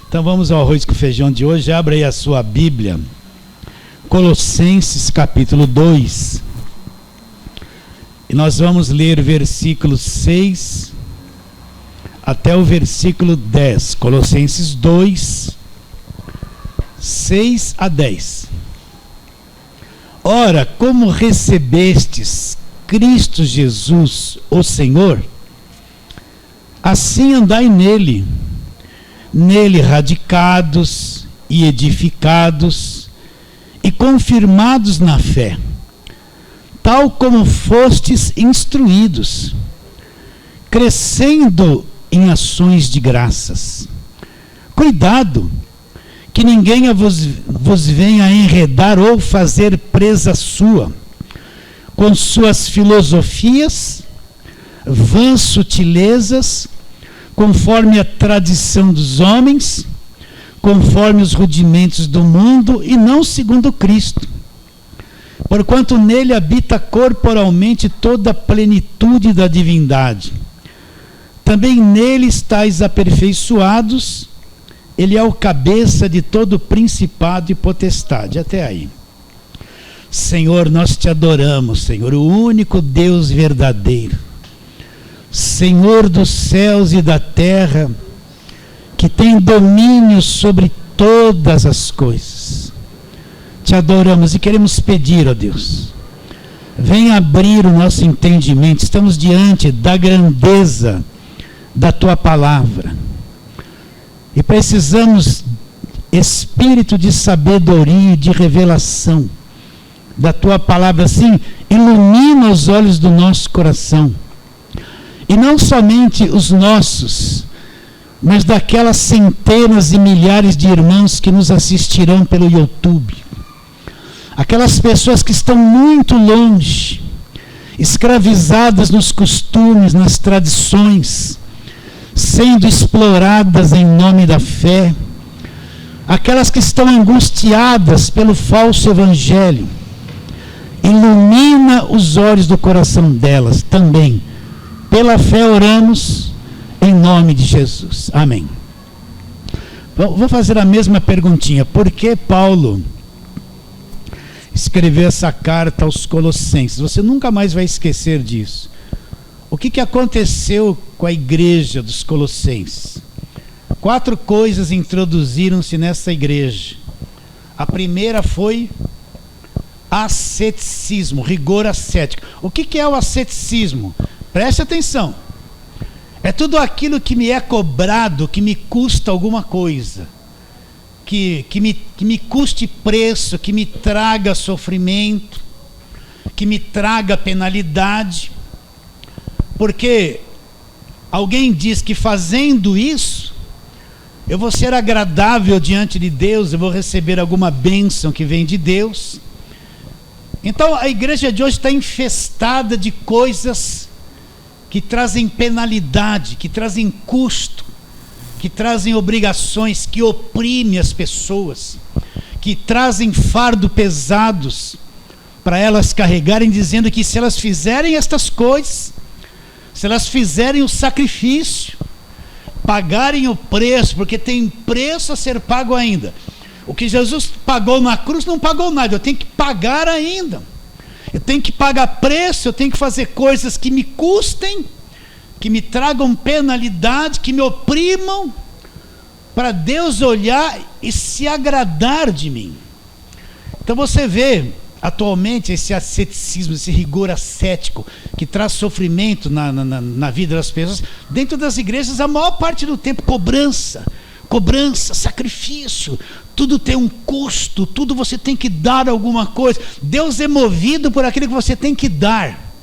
Então vamos ao arroz com feijão de hoje. Abra aí a sua Bíblia, Colossenses capítulo 2. E nós vamos ler versículos 6 até o versículo 10. Colossenses 2, 6 a 10. Ora, como recebestes Cristo Jesus, o Senhor, assim andai nele, radicados e edificados e confirmados na fé, tal como fostes instruídos, crescendo em ações de graças. Cuidado, que ninguém vos venha enredar ou fazer presa sua, com suas filosofias, vãs sutilezas, conforme a tradição dos homens, conforme os rudimentos do mundo, e não segundo Cristo. Porquanto nele habita corporalmente toda a plenitude da divindade. Também nele estáis aperfeiçoados, ele é o cabeça de todo principado e potestade. Até aí. Senhor, nós te adoramos, Senhor, o único Deus verdadeiro, Senhor dos céus e da terra, que tem domínio sobre todas as coisas. Te adoramos e queremos pedir, ó Deus, vem abrir o nosso entendimento. Estamos diante da grandeza da tua palavra e precisamos espírito de sabedoria e de revelação da tua palavra. Assim, ilumina os olhos do nosso coração, e não somente os nossos, mas daquelas centenas e milhares de irmãos que nos assistirão pelo YouTube, aquelas pessoas que estão muito longe, escravizadas nos costumes, nas tradições, sendo exploradas em nome da fé, aquelas que estão angustiadas pelo falso evangelho. Ilumina os olhos do coração delas também. Pela fé oramos, em nome de Jesus. Amém. Vou fazer a mesma perguntinha. Por que Paulo escreveu essa carta aos Colossenses? Você nunca mais vai esquecer disso. O que aconteceu com a igreja dos Colossenses? 4 coisas introduziram-se nessa igreja. A primeira foi asceticismo, rigor ascético. O que é o asceticismo? Preste atenção. É tudo aquilo que me é cobrado, que me custa alguma coisa, que me custe preço, que me traga sofrimento, que me traga penalidade. Porque alguém diz que fazendo isso, eu vou ser agradável diante de Deus, eu vou receber alguma bênção que vem de Deus. Então a igreja de hoje está infestada de coisas que trazem penalidade, que trazem custo, que trazem obrigações, que oprimem as pessoas, que trazem fardo pesados para elas carregarem, dizendo que se elas fizerem estas coisas, se elas fizerem o sacrifício, pagarem o preço, porque tem preço a ser pago ainda. O que Jesus pagou na cruz não pagou nada, eu tenho que pagar ainda. Eu tenho que pagar preço, eu tenho que fazer coisas que me custem, que me tragam penalidade, que me oprimam, para Deus olhar e se agradar de mim. Então você vê atualmente esse asceticismo, esse rigor ascético, que traz sofrimento na vida das pessoas. Dentro das igrejas, a maior parte do tempo, cobrança, sacrifício, tudo tem um custo, tudo você tem que dar alguma coisa. Deus é movido por aquilo que você tem que dar.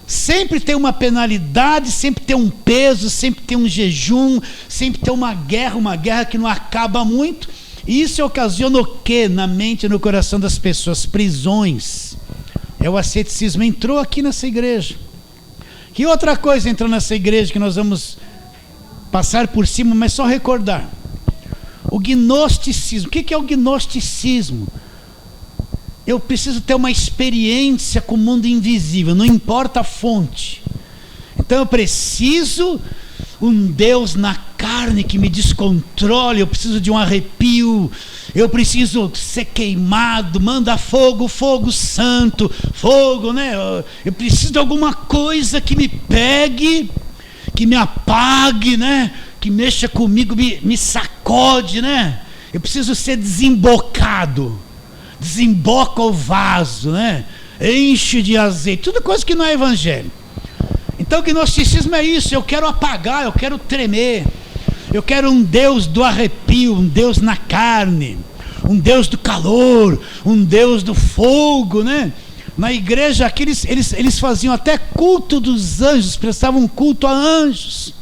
Sempre tem uma penalidade, sempre tem um peso, sempre tem um jejum, sempre tem uma guerra que não acaba muito. E isso ocasiona o quê? Na mente e no coração das pessoas? Prisões. O asceticismo entrou aqui nessa igreja. Que outra coisa entrou nessa igreja que nós vamos passar por cima, mas só recordar? O gnosticismo. O que é o gnosticismo? Eu preciso ter uma experiência com o mundo invisível, não importa a fonte. Então eu preciso um Deus na carne que me descontrole, eu preciso de um arrepio, eu preciso ser queimado, manda fogo, fogo santo, fogo, né? Eu preciso de alguma coisa que me pegue, que me apague, né? Que mexa comigo, me sacode, né? Eu preciso ser desembocado, desemboca o vaso, né? Enche de azeite, tudo coisa que não é evangelho. Então o gnosticismo é isso, eu quero apagar, eu quero tremer, eu quero um Deus do arrepio, um Deus na carne, um Deus do calor, um Deus do fogo, né? Na igreja aqui eles faziam até culto dos anjos, prestavam culto a anjos.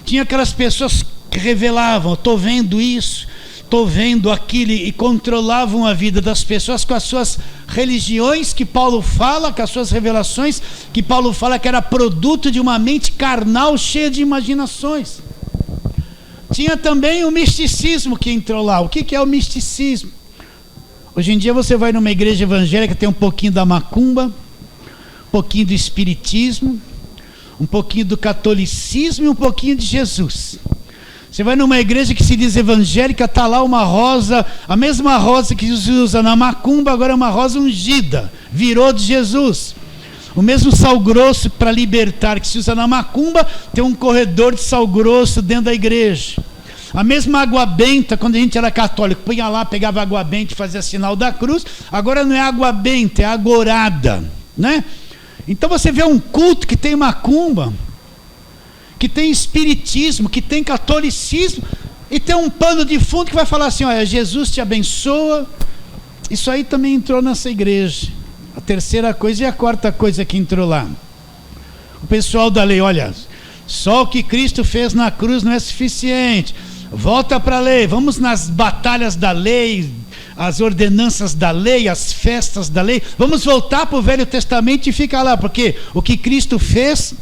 Tinha aquelas pessoas que revelavam, estou vendo isso, estou vendo aquilo, e controlavam a vida das pessoas com as suas religiões que Paulo fala, com as suas revelações que Paulo fala que era produto de uma mente carnal cheia de imaginações. Tinha também o misticismo que entrou lá. O que é o misticismo? Hoje em dia você vai numa igreja evangélica, tem um pouquinho da macumba, um pouquinho do espiritismo, um pouquinho do catolicismo e um pouquinho de Jesus. Você vai numa igreja que se diz evangélica, está lá uma rosa, a mesma rosa que se usa na macumba, agora é uma rosa ungida, virou de Jesus. O mesmo sal grosso para libertar que se usa na macumba, tem um corredor de sal grosso dentro da igreja. A mesma água benta, quando a gente era católico, punha lá, pegava água benta e fazia sinal da cruz, agora não é água benta, é agorada, né? Então você vê um culto que tem macumba, que tem espiritismo, que tem catolicismo, e tem um pano de fundo que vai falar assim, olha, Jesus te abençoa. Isso aí também entrou nessa igreja. A terceira coisa e a quarta coisa que entrou lá. O pessoal da lei, olha, só o que Cristo fez na cruz não é suficiente. Volta para a lei, vamos nas batalhas da lei, as ordenanças da lei, as festas da lei. Vamos voltar para o Velho Testamento e ficar lá, porque o que Cristo fez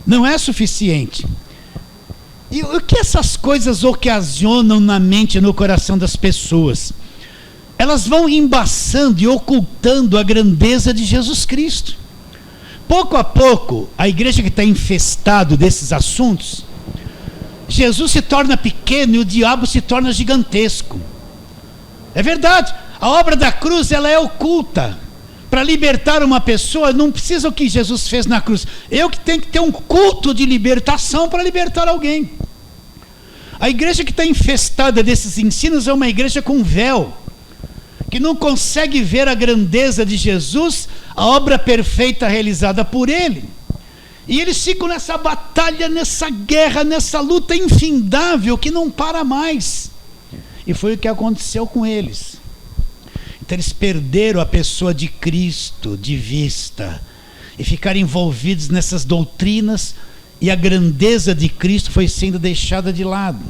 não é suficiente. E o que essas coisas ocasionam na mente e no coração das pessoas? Elas vão embaçando e ocultando a grandeza de Jesus Cristo. Pouco a pouco, a igreja que está infestada desses assuntos, Jesus se torna pequeno e o diabo se torna gigantesco. É verdade, a obra da cruz ela é oculta. Para libertar uma pessoa, não precisa o que Jesus fez na cruz. Eu que tenho que ter um culto de libertação para libertar alguém. A igreja que está infestada desses ensinos é uma igreja com véu, que não consegue ver a grandeza de Jesus, a obra perfeita realizada por Ele. E eles ficam nessa batalha, nessa guerra, nessa luta infindável que não para mais. E foi o que aconteceu com eles. Então eles perderam a pessoa de Cristo de vista e ficaram envolvidos nessas doutrinas, e a grandeza de Cristo foi sendo deixada de lado.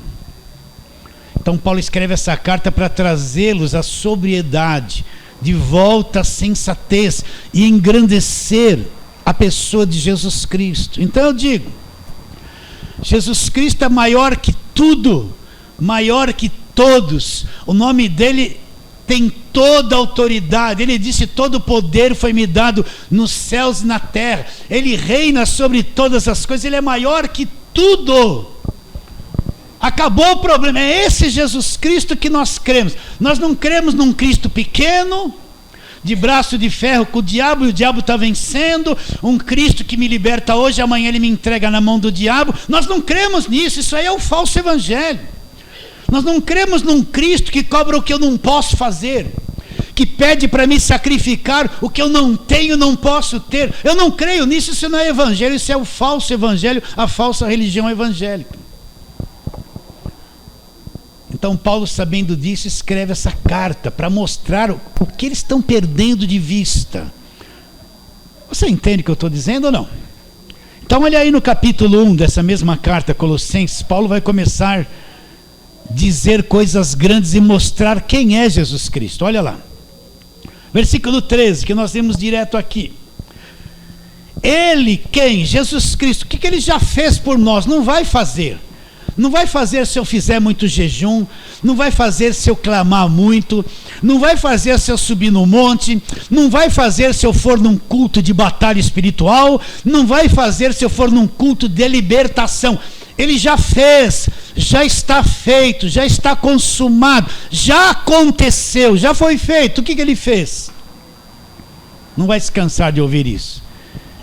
Então Paulo escreve essa carta para trazê-los à sobriedade, de volta à sensatez e engrandecer a pessoa de Jesus Cristo. Então eu digo, Jesus Cristo é maior que tudo, maior que todos. O nome dele tem toda a autoridade. Ele disse, todo o poder foi me dado nos céus e na terra. Ele reina sobre todas as coisas, ele é maior que tudo. Acabou o problema, é esse Jesus Cristo que nós cremos. Nós não cremos num Cristo pequeno, de braço de ferro com o diabo, e o diabo está vencendo, um Cristo que me liberta hoje, amanhã ele me entrega na mão do diabo. Nós não cremos nisso, isso aí é o falso evangelho. Nós não cremos num Cristo que cobra o que eu não posso fazer, que pede para me sacrificar o que eu não tenho, não posso ter. Eu não creio nisso, isso não é evangelho, isso é o falso evangelho, a falsa religião evangélica. Então Paulo, sabendo disso, escreve essa carta para mostrar o que eles estão perdendo de vista. Você entende o que eu estou dizendo ou não? Então olha aí no capítulo 1 dessa mesma carta, Colossenses, Paulo vai começar a dizer coisas grandes e mostrar quem é Jesus Cristo. Olha lá, versículo 13, que nós temos direto aqui. Ele, quem? Jesus Cristo. O que ele já fez por nós? Não vai fazer. Não vai fazer se eu fizer muito jejum, não vai fazer se eu clamar muito, não vai fazer se eu subir no monte, não vai fazer se eu for num culto de batalha espiritual, não vai fazer se eu for num culto de libertação. Ele já fez, já está feito, já está consumado, já aconteceu, já foi feito. O que ele fez? Não vai se cansar de ouvir isso.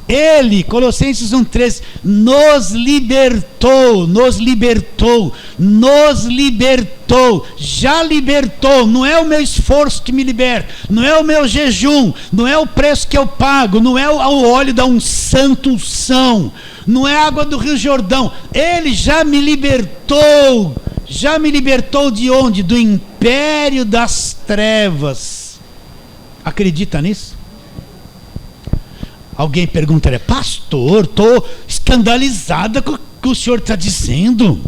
Ele, Colossenses 1,13, nos libertou, já libertou. Não é o meu esforço que me liberta, não é o meu jejum, não é o preço que eu pago, não é o óleo da unção, não é a água do Rio Jordão. Ele já me libertou de onde? Do império das trevas. Acredita nisso? Alguém perguntaria: pastor, estou escandalizada com o que o senhor está dizendo.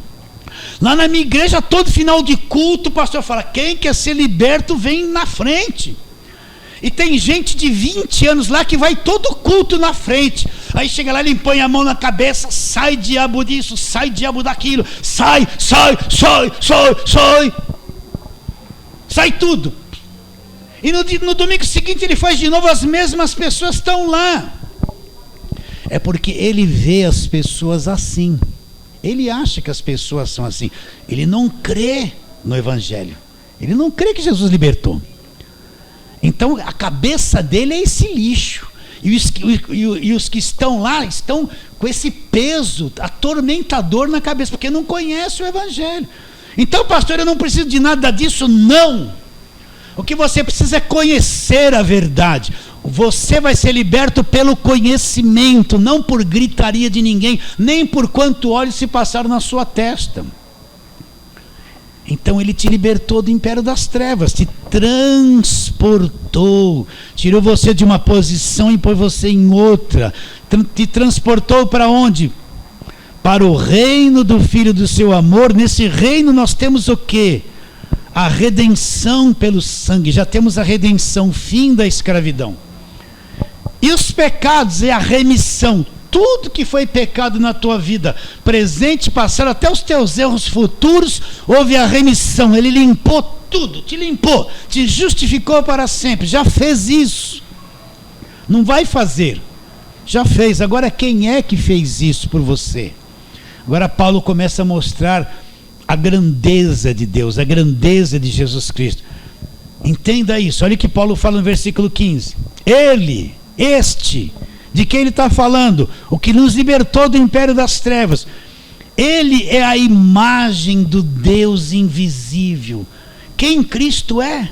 Lá na minha igreja, todo final de culto, o pastor fala: quem quer ser liberto, vem na frente. E tem gente de 20 anos lá que vai todo culto na frente. Aí chega lá, ele põe a mão na cabeça: sai diabo disso, sai diabo daquilo, sai tudo. E no domingo seguinte ele faz de novo, as mesmas pessoas estão lá. É porque ele vê as pessoas assim. Ele acha que as pessoas são assim. Ele não crê no Evangelho. Ele não crê que Jesus libertou. Então a cabeça dele é esse lixo. E os que estão lá estão com esse peso atormentador na cabeça, porque não conhecem o Evangelho. Então, pastor, eu não preciso de nada disso, não. O que você precisa é conhecer a verdade. Você vai ser liberto pelo conhecimento, não por gritaria de ninguém, nem por quanto óleo se passaram na sua testa. Então ele te libertou do império das trevas, te transportou, tirou você de uma posição e pôs você em outra, te transportou para onde? Para o reino do Filho do seu amor. Nesse reino nós temos o quê? A redenção pelo sangue. Já temos a redenção, fim da escravidão. E os pecados é a remissão. Tudo que foi pecado na tua vida, presente, passado, até os teus erros futuros, houve a remissão. Ele limpou tudo, te limpou, te justificou para sempre. Já fez isso. Não vai fazer. Já fez. Agora quem é que fez isso por você? Agora Paulo começa a mostrar a grandeza de Deus, a grandeza de Jesus Cristo. Entenda isso. Olha o que Paulo fala no versículo 15. Ele, de quem ele está falando? O que nos libertou do império das trevas. Ele é a imagem do Deus invisível. Quem Cristo é?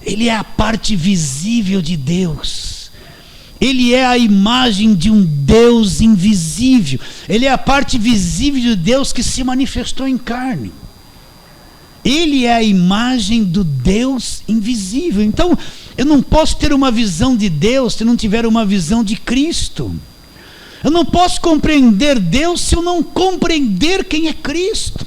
Ele é a parte visível de Deus. Ele é a imagem de um Deus invisível. Ele é a parte visível de Deus que se manifestou em carne. Ele é a imagem do Deus invisível. Então, eu não posso ter uma visão de Deus se não tiver uma visão de Cristo. Eu não posso compreender Deus se eu não compreender quem é Cristo.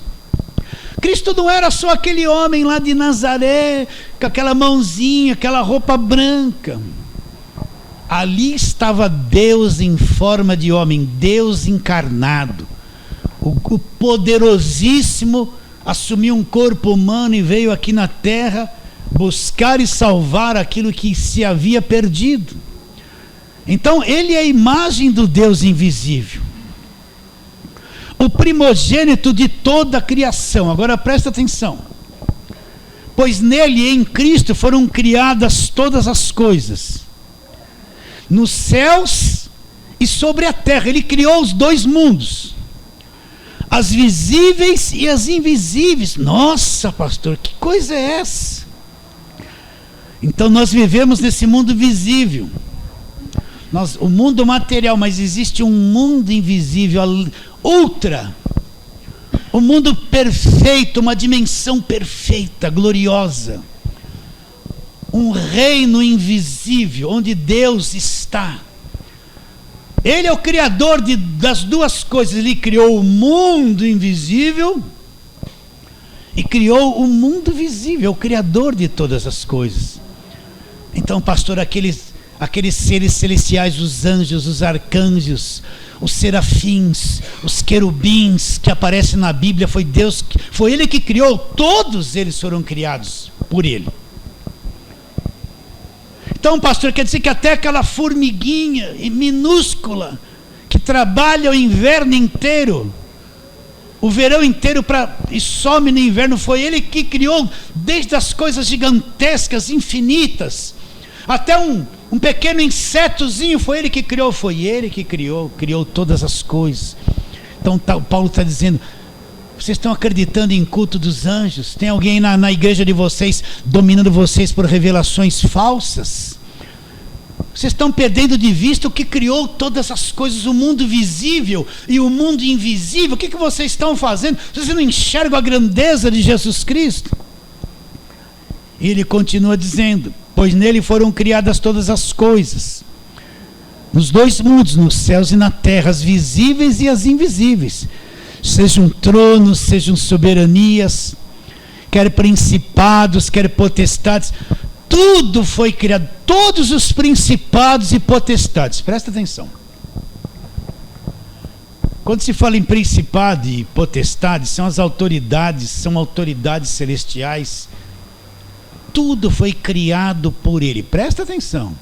Cristo não era só aquele homem lá de Nazaré, com aquela mãozinha, aquela roupa branca. Ali estava Deus em forma de homem, Deus encarnado. O poderosíssimo assumiu um corpo humano e veio aqui na terra buscar e salvar aquilo que se havia perdido. Então ele é a imagem do Deus invisível, o primogênito de toda a criação. Agora presta atenção: pois nele, em Cristo, foram criadas todas as coisas, nos céus e sobre a terra. Ele criou os dois mundos, as visíveis e as invisíveis. Nossa, pastor, que coisa é essa? Então nós vivemos nesse mundo visível, o mundo material, mas existe um mundo invisível, outra, um mundo perfeito, uma dimensão perfeita, gloriosa, um reino invisível, onde Deus está. Ele é o criador das duas coisas. Ele criou o mundo invisível e criou o mundo visível, é o criador de todas as coisas. Então, pastor, aqueles seres celestiais, os anjos, os arcanjos, os serafins, os querubins que aparecem na Bíblia, foi Ele que criou. Todos eles foram criados por Ele. Então, pastor, quer dizer que até aquela formiguinha minúscula que trabalha o inverno inteiro, o verão inteiro e some no inverno. Foi Ele que criou, desde as coisas gigantescas, infinitas, até um pequeno insetozinho, foi Ele que criou todas as coisas. Então Paulo está dizendo: vocês estão acreditando em culto dos anjos? Tem alguém na igreja de vocês dominando vocês por revelações falsas? Vocês estão perdendo de vista o que criou todas as coisas, o mundo visível e o mundo invisível. O que vocês estão fazendo? Vocês não enxergam a grandeza de Jesus Cristo? E ele continua dizendo: pois nele foram criadas todas as coisas, nos dois mundos, nos céus e na terra, as visíveis e as invisíveis, sejam tronos, sejam soberanias, quer principados, quer potestades. Tudo foi criado, todos os principados e potestades. Presta atenção. Quando se fala em principado e potestade, são autoridades celestiais. Tudo foi criado por Ele. Presta atenção.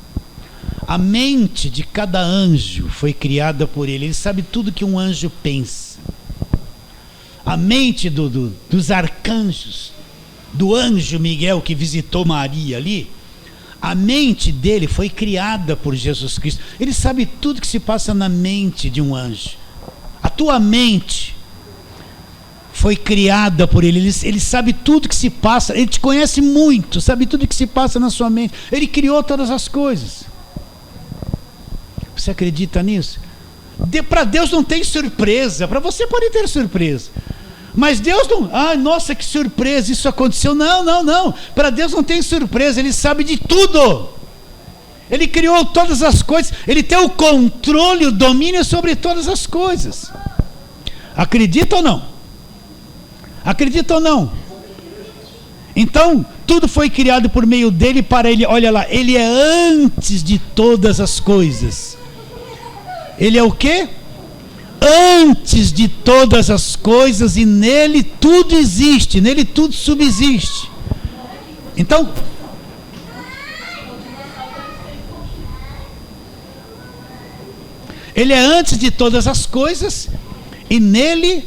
A mente de cada anjo foi criada por Ele. Ele sabe tudo que um anjo pensa. A mente dos arcanjos, do anjo Miguel que visitou Maria ali, a mente dele foi criada por Jesus Cristo. Ele sabe tudo que se passa na mente de um anjo. A tua mente foi criada por Ele. Ele sabe tudo que se passa. Ele te conhece muito, sabe tudo que se passa na sua mente. Ele criou todas as coisas. Você acredita nisso? Para Deus não tem surpresa. Para você pode ter surpresa, mas Deus não... nossa, que surpresa, isso aconteceu. Não. Para Deus não tem surpresa. Ele sabe de tudo. Ele criou todas as coisas. Ele tem o controle, o domínio sobre todas as coisas. Acredita ou não? Acredita ou não? Então, tudo foi criado por meio dele, para ele. Olha lá, ele é antes de todas as coisas. Ele é o quê? Antes de todas as coisas, e nele tudo existe, nele tudo subsiste. Então, ele é antes de todas as coisas e nele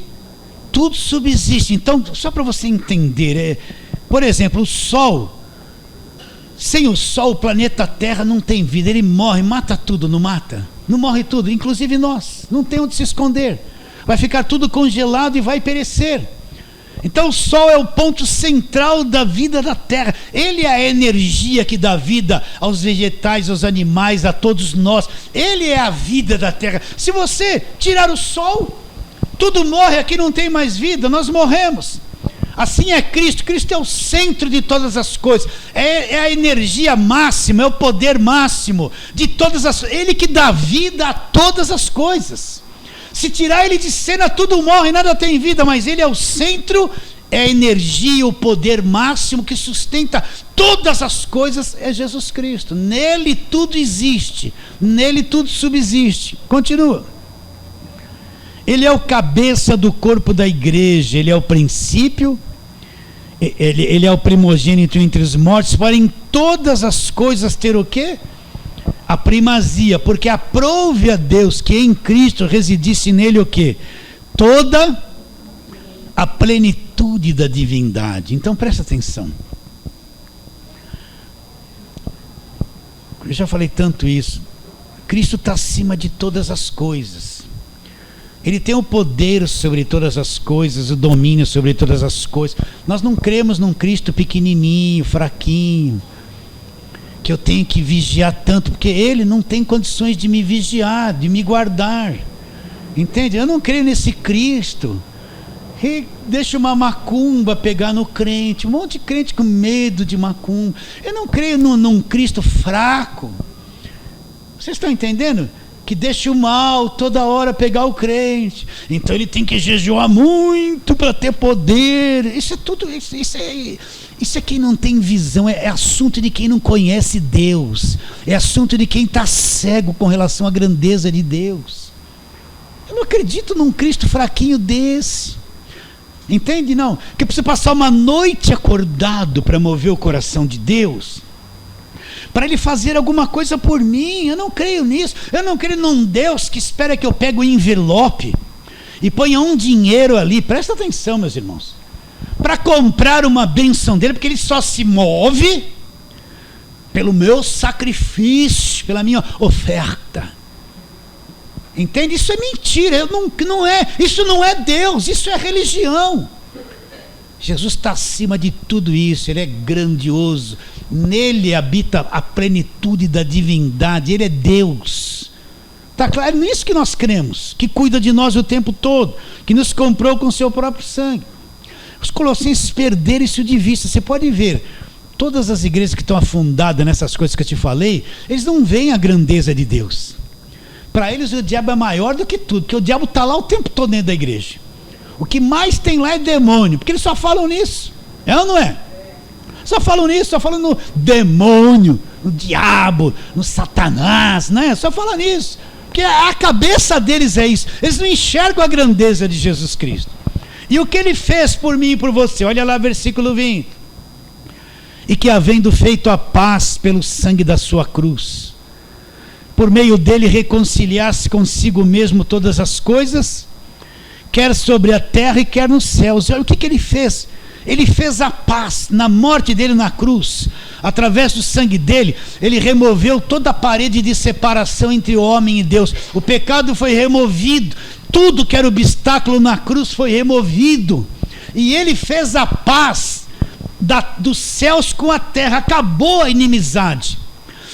tudo subsiste. Então, só para você entender, por exemplo, o Sol. Sem o Sol, o planeta Terra não tem vida. Ele morre, mata tudo, não mata? Não morre tudo, inclusive nós. Não tem onde se esconder. Vai ficar tudo congelado e vai perecer. Então o Sol é o ponto central da vida da Terra. Ele é a energia que dá vida aos vegetais, aos animais, a todos nós. Ele é a vida da Terra. Se você tirar o Sol, tudo morre, aqui não tem mais vida, nós morremos. Assim é Cristo. Cristo é o centro de todas as coisas, é a energia máxima, é o poder máximo de todas as coisas. Ele que dá vida a todas as coisas. Se tirar ele de cena, tudo morre, nada tem vida, mas ele é o centro, é a energia, o poder máximo que sustenta todas as coisas, é Jesus Cristo. Nele tudo existe, nele tudo subsiste. Continua. Ele é o cabeça do corpo da igreja, ele é o princípio, ele é o primogênito entre os mortos, para em todas as coisas ter o quê? A primazia, porque aprove a Deus que em Cristo residisse nele o quê? Toda a plenitude da divindade. Então presta atenção. Eu já falei tanto isso. Cristo está acima de todas as coisas. Ele tem o poder sobre todas as coisas, o domínio sobre todas as coisas. Nós não cremos num Cristo pequenininho, fraquinho, que eu tenho que vigiar tanto, porque Ele não tem condições de me vigiar, de me guardar. Entende? Eu não creio nesse Cristo. E deixa uma macumba pegar no crente, um monte de crente com medo de macumba. Eu não creio num Cristo fraco. Vocês estão entendendo? Que deixa o mal toda hora pegar o crente. Então ele tem que jejuar muito para ter poder. Isso é tudo. Isso é quem não tem visão. É assunto de quem não conhece Deus. É assunto de quem está cego com relação à grandeza de Deus. Eu não acredito num Cristo fraquinho desse. Entende? Não. Que precisa passar uma noite acordado para mover o coração de Deus, para Ele fazer alguma coisa por mim. Eu não creio nisso. Eu não creio num Deus que espera que eu pegue o envelope e ponha um dinheiro ali, presta atenção, meus irmãos, para comprar uma bênção dele, porque ele só se move pelo meu sacrifício, pela minha oferta. Entende? Isso é mentira, isso não é Deus, isso é religião. Jesus está acima de tudo isso, ele é grandioso, nele habita a plenitude da divindade, ele é Deus. Está claro? É nisso que nós cremos, que cuida de nós o tempo todo, que nos comprou com seu próprio sangue. Os colossenses perderam isso de vista. Você pode ver, todas as igrejas que estão afundadas nessas coisas que eu te falei, eles não veem a grandeza de Deus. Para eles o diabo é maior do que tudo, porque o diabo está lá o tempo todo dentro da igreja. O que mais tem lá é demônio, porque eles só falam nisso, é ou não é? Só falam nisso, só falam no demônio, no diabo, no Satanás, né? Só falam nisso, porque a cabeça deles é isso. Eles não enxergam a grandeza de Jesus Cristo. E o que ele fez por mim e por você? Olha lá versículo 20. E que havendo feito a paz pelo sangue da sua cruz, por meio dele reconciliasse consigo mesmo todas as coisas, quer sobre a terra e quer nos céus. Olha o que ele fez. Ele fez a paz na morte dele na cruz. Através do sangue dele, ele removeu toda a parede de separação entre o homem e Deus. O pecado foi removido. Tudo que era obstáculo na cruz foi removido. E ele fez a paz dos céus com a terra. Acabou a inimizade.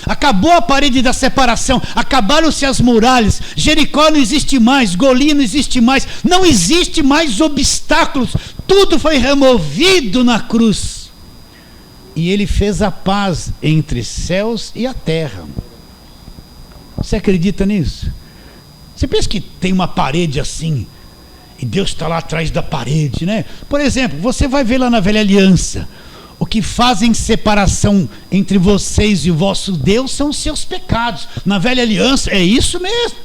Acabou a parede da separação, acabaram-se as muralhas, Jericó não existe mais, Golias não existe mais, não existe mais obstáculos, tudo foi removido na cruz. E ele fez a paz entre céus e a terra. Você acredita nisso? Você pensa que tem uma parede assim, e Deus está lá atrás da parede, né? Por exemplo, você vai ver lá na Velha Aliança, o que fazem separação entre vocês e o vosso Deus são os seus pecados. Na Velha Aliança é isso mesmo.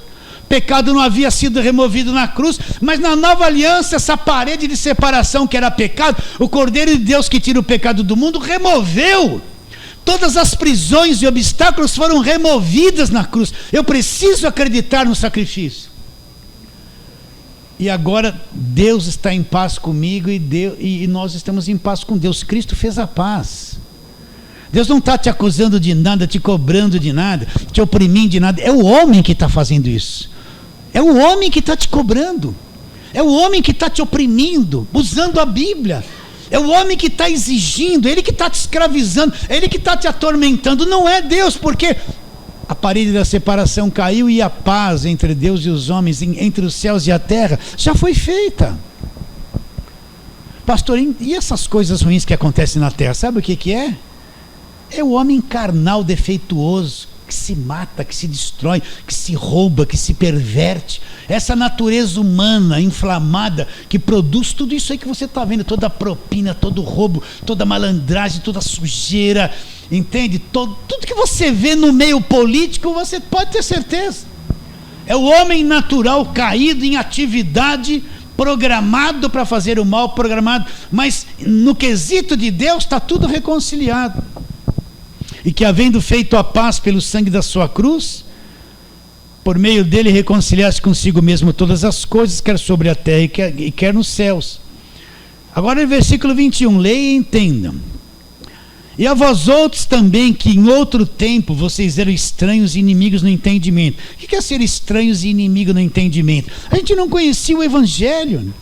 Pecado não havia sido removido na cruz, mas na Nova Aliança, essa parede de separação que era pecado, o Cordeiro de Deus que tira o pecado do mundo removeu. Todas as prisões e obstáculos foram removidas na cruz. Eu preciso acreditar no sacrifício. E agora Deus está em paz comigo e nós estamos em paz com Deus. Cristo fez a paz. Deus não está te acusando de nada, te cobrando de nada, te oprimindo de nada. É o homem que está fazendo isso. É o homem que está te cobrando. É o homem que está te oprimindo, usando a Bíblia. É o homem que está exigindo, ele que está te escravizando, é ele que está te atormentando. Não é Deus, porque a parede da separação caiu e a paz entre Deus e os homens, entre os céus e a terra, já foi feita. Pastor, e essas coisas ruins que acontecem na terra, sabe o que é? É o homem carnal defeituoso, que se mata, que se destrói, que se rouba, que se perverte. Essa natureza humana inflamada que produz tudo isso aí que você está vendo, toda a propina, todo o roubo, toda a malandragem, toda a sujeira, entende? Tudo que você vê no meio político, você pode ter certeza. É o homem natural caído em atividade, programado para fazer o mal, programado, mas no quesito de Deus está tudo reconciliado. E que havendo feito a paz pelo sangue da sua cruz, por meio dele reconciliasse consigo mesmo todas as coisas, quer sobre a terra e quer nos céus. Agora, no versículo 21, leia e entendam. E a vós outros também, que em outro tempo vocês eram estranhos e inimigos no entendimento. O que é ser estranhos e inimigos no entendimento? A gente não conhecia o Evangelho.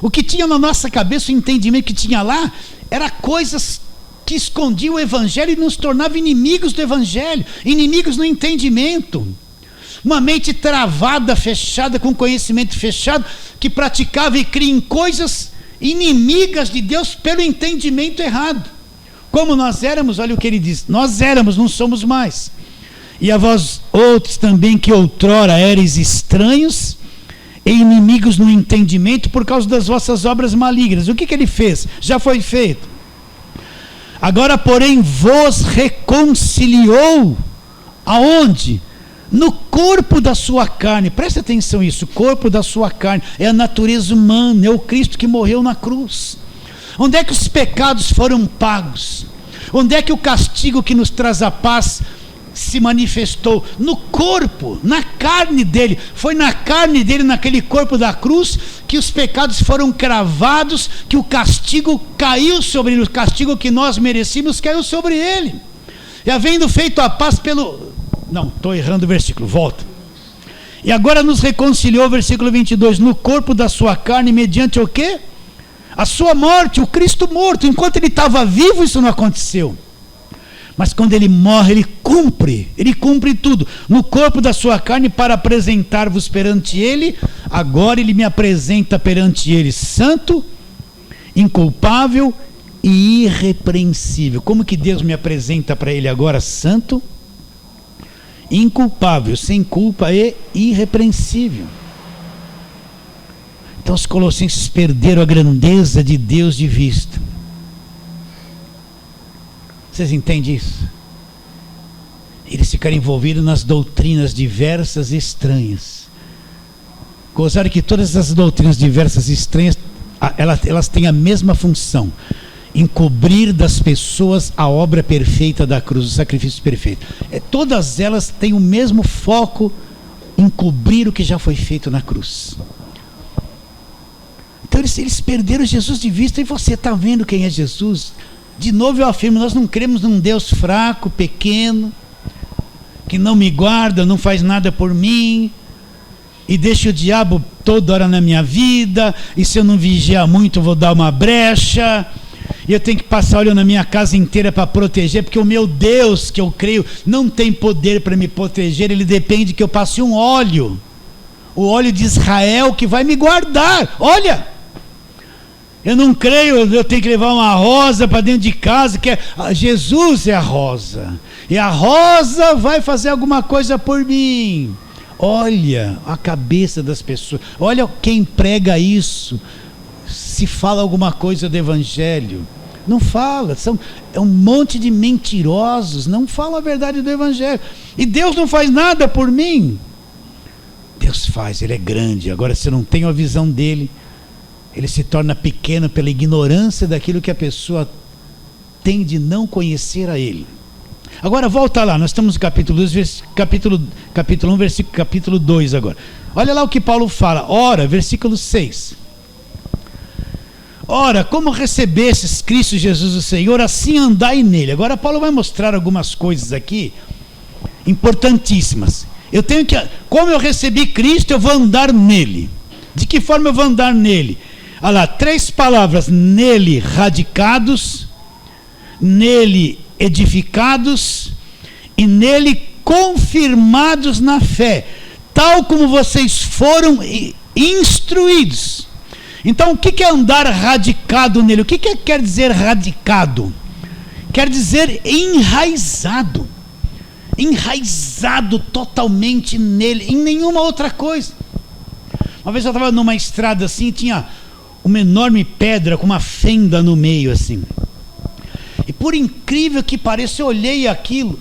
O que tinha na nossa cabeça, o entendimento que tinha lá, era coisas que escondiam o Evangelho e nos tornavam inimigos do Evangelho, inimigos no entendimento. Uma mente travada, fechada, com conhecimento fechado, que praticava e cria em coisas inimigas de Deus pelo entendimento errado. Como nós éramos, olha o que ele diz, nós éramos, não somos mais. E a vós outros também, que outrora éreis estranhos e inimigos no entendimento por causa das vossas obras malignas. O que ele fez? Já foi feito. Agora, porém, vos reconciliou aonde? No corpo da sua carne. Presta atenção nisso, o corpo da sua carne é a natureza humana, é o Cristo que morreu na cruz. Onde é que os pecados foram pagos? Onde é que o castigo que nos traz a paz se manifestou no corpo, na carne dele. Foi na carne dele, naquele corpo da cruz, que os pecados foram cravados, que o castigo caiu sobre ele, o castigo que nós merecíamos caiu sobre ele. E havendo feito a paz pelo... Não, estou errando o versículo, volta. E agora nos reconciliou, versículo 22, no corpo da sua carne, mediante o quê? A sua morte, o Cristo morto. Enquanto ele estava vivo, isso não aconteceu. Mas quando ele morre, ele cumpre tudo. No corpo da sua carne, para apresentar-vos perante ele. Agora ele me apresenta perante ele, santo, inculpável e irrepreensível. Como que Deus me apresenta para ele agora? Santo, inculpável, sem culpa e irrepreensível. Então os colossenses perderam a grandeza de Deus de vista. Vocês entendem isso? Eles ficaram envolvidos nas doutrinas diversas e estranhas. Gozaram que todas as doutrinas diversas e estranhas, elas têm a mesma função: encobrir das pessoas a obra perfeita da cruz, o sacrifício perfeito. Todas elas têm o mesmo foco: encobrir o que já foi feito na cruz. Então eles perderam Jesus de vista. E você está vendo quem é Jesus? De novo eu afirmo, nós não cremos num Deus fraco, pequeno, que não me guarda, não faz nada por mim, e deixa o diabo toda hora na minha vida, e se eu não vigiar muito eu vou dar uma brecha, e eu tenho que passar óleo na minha casa inteira para proteger, porque o meu Deus, que eu creio, não tem poder para me proteger, ele depende que eu passe um óleo, o óleo de Israel, que vai me guardar. Olha, eu não creio, eu tenho que levar uma rosa para dentro de casa, que Jesus é a rosa, e a rosa vai fazer alguma coisa por mim. Olha a cabeça das pessoas, olha quem prega isso. Se fala alguma coisa do evangelho, não fala, é um monte de mentirosos, não falam a verdade do evangelho. E Deus não faz nada por mim. Deus faz, ele é grande. Agora, se eu não tenho a visão dele, ele se torna pequeno pela ignorância daquilo que a pessoa tem de não conhecer a ele. Agora volta lá, nós estamos no capítulo 1, versículo capítulo 2 agora. Olha lá o que Paulo fala. Ora, versículo 6. Ora, como recebestes Cristo Jesus o Senhor, assim andai nele. Agora Paulo vai mostrar algumas coisas aqui importantíssimas. Como eu recebi Cristo, eu vou andar nele. De que forma eu vou andar nele? Olha lá, 3 palavras: nele radicados, nele edificados e nele confirmados na fé, tal como vocês foram instruídos. Então, o que é andar radicado nele? O que quer dizer radicado? Quer dizer enraizado. Enraizado totalmente nele, em nenhuma outra coisa. Uma vez eu estava numa estrada assim, tinha uma enorme pedra com uma fenda no meio assim. E por incrível que pareça, eu olhei aquilo.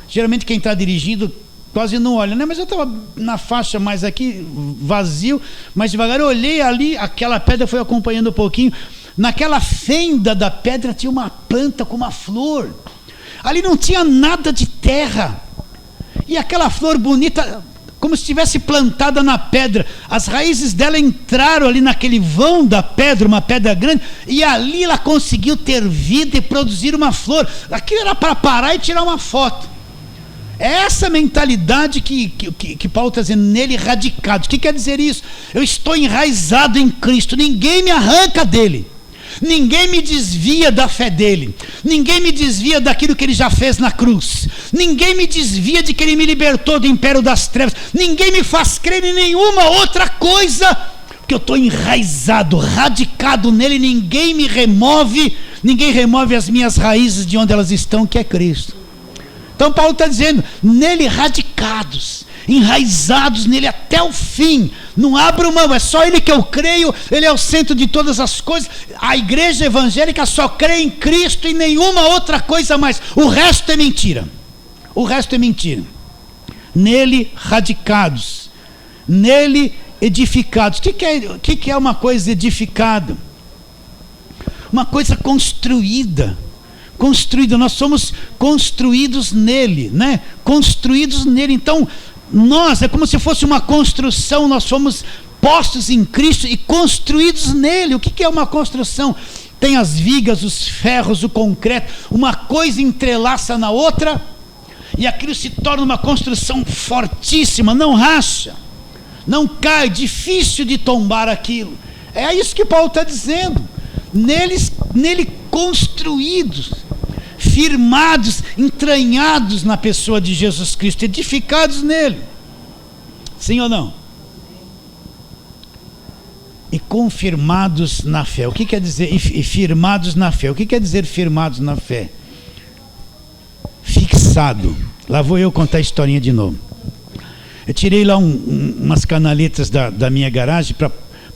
Geralmente quem está dirigindo quase não olha, né? Mas eu estava na faixa mais aqui, vazio, mas devagar eu olhei ali, aquela pedra foi acompanhando um pouquinho. Naquela fenda da pedra tinha uma planta com uma flor. Ali não tinha nada de terra. E aquela flor bonita, como se estivesse plantada na pedra. As raízes dela entraram ali naquele vão da pedra, uma pedra grande, e ali ela conseguiu ter vida e produzir uma flor. Aquilo era para parar e tirar uma foto. É essa mentalidade que Paulo está dizendo, nele radicado. O que quer dizer isso? Eu estou enraizado em Cristo, ninguém me arranca dele. Ninguém me desvia da fé dele. Ninguém me desvia daquilo que ele já fez na cruz. Ninguém me desvia de que ele me libertou do império das trevas. Ninguém me faz crer em nenhuma outra coisa, porque eu estou enraizado, radicado nele. Ninguém me remove, ninguém remove as minhas raízes de onde elas estão, que é Cristo. Então Paulo está dizendo, nele radicados, enraizados nele até o fim. Não abro mão, é só ele que eu creio, ele é o centro de todas as coisas. A igreja evangélica só crê em Cristo e nenhuma outra coisa mais. O resto é mentira. O resto é mentira. Nele radicados, nele edificados. O que é uma coisa edificada? Uma coisa construída construído, nós somos construídos nele, né? Construídos nele. Então, nós, é como se fosse uma construção, nós fomos postos em Cristo e construídos nele. O que é uma construção? Tem as vigas, os ferros, o concreto, uma coisa entrelaça na outra, e aquilo se torna uma construção fortíssima, não racha, não cai, difícil de tombar aquilo. É isso que Paulo está dizendo. Nele construídos, firmados, entranhados na pessoa de Jesus Cristo, edificados nele. Sim ou não? E confirmados na fé. O que quer dizer? E firmados na fé. O que quer dizer firmados na fé? Fixado. Lá vou eu contar a historinha de novo. Eu tirei lá umas canaletas da minha garagem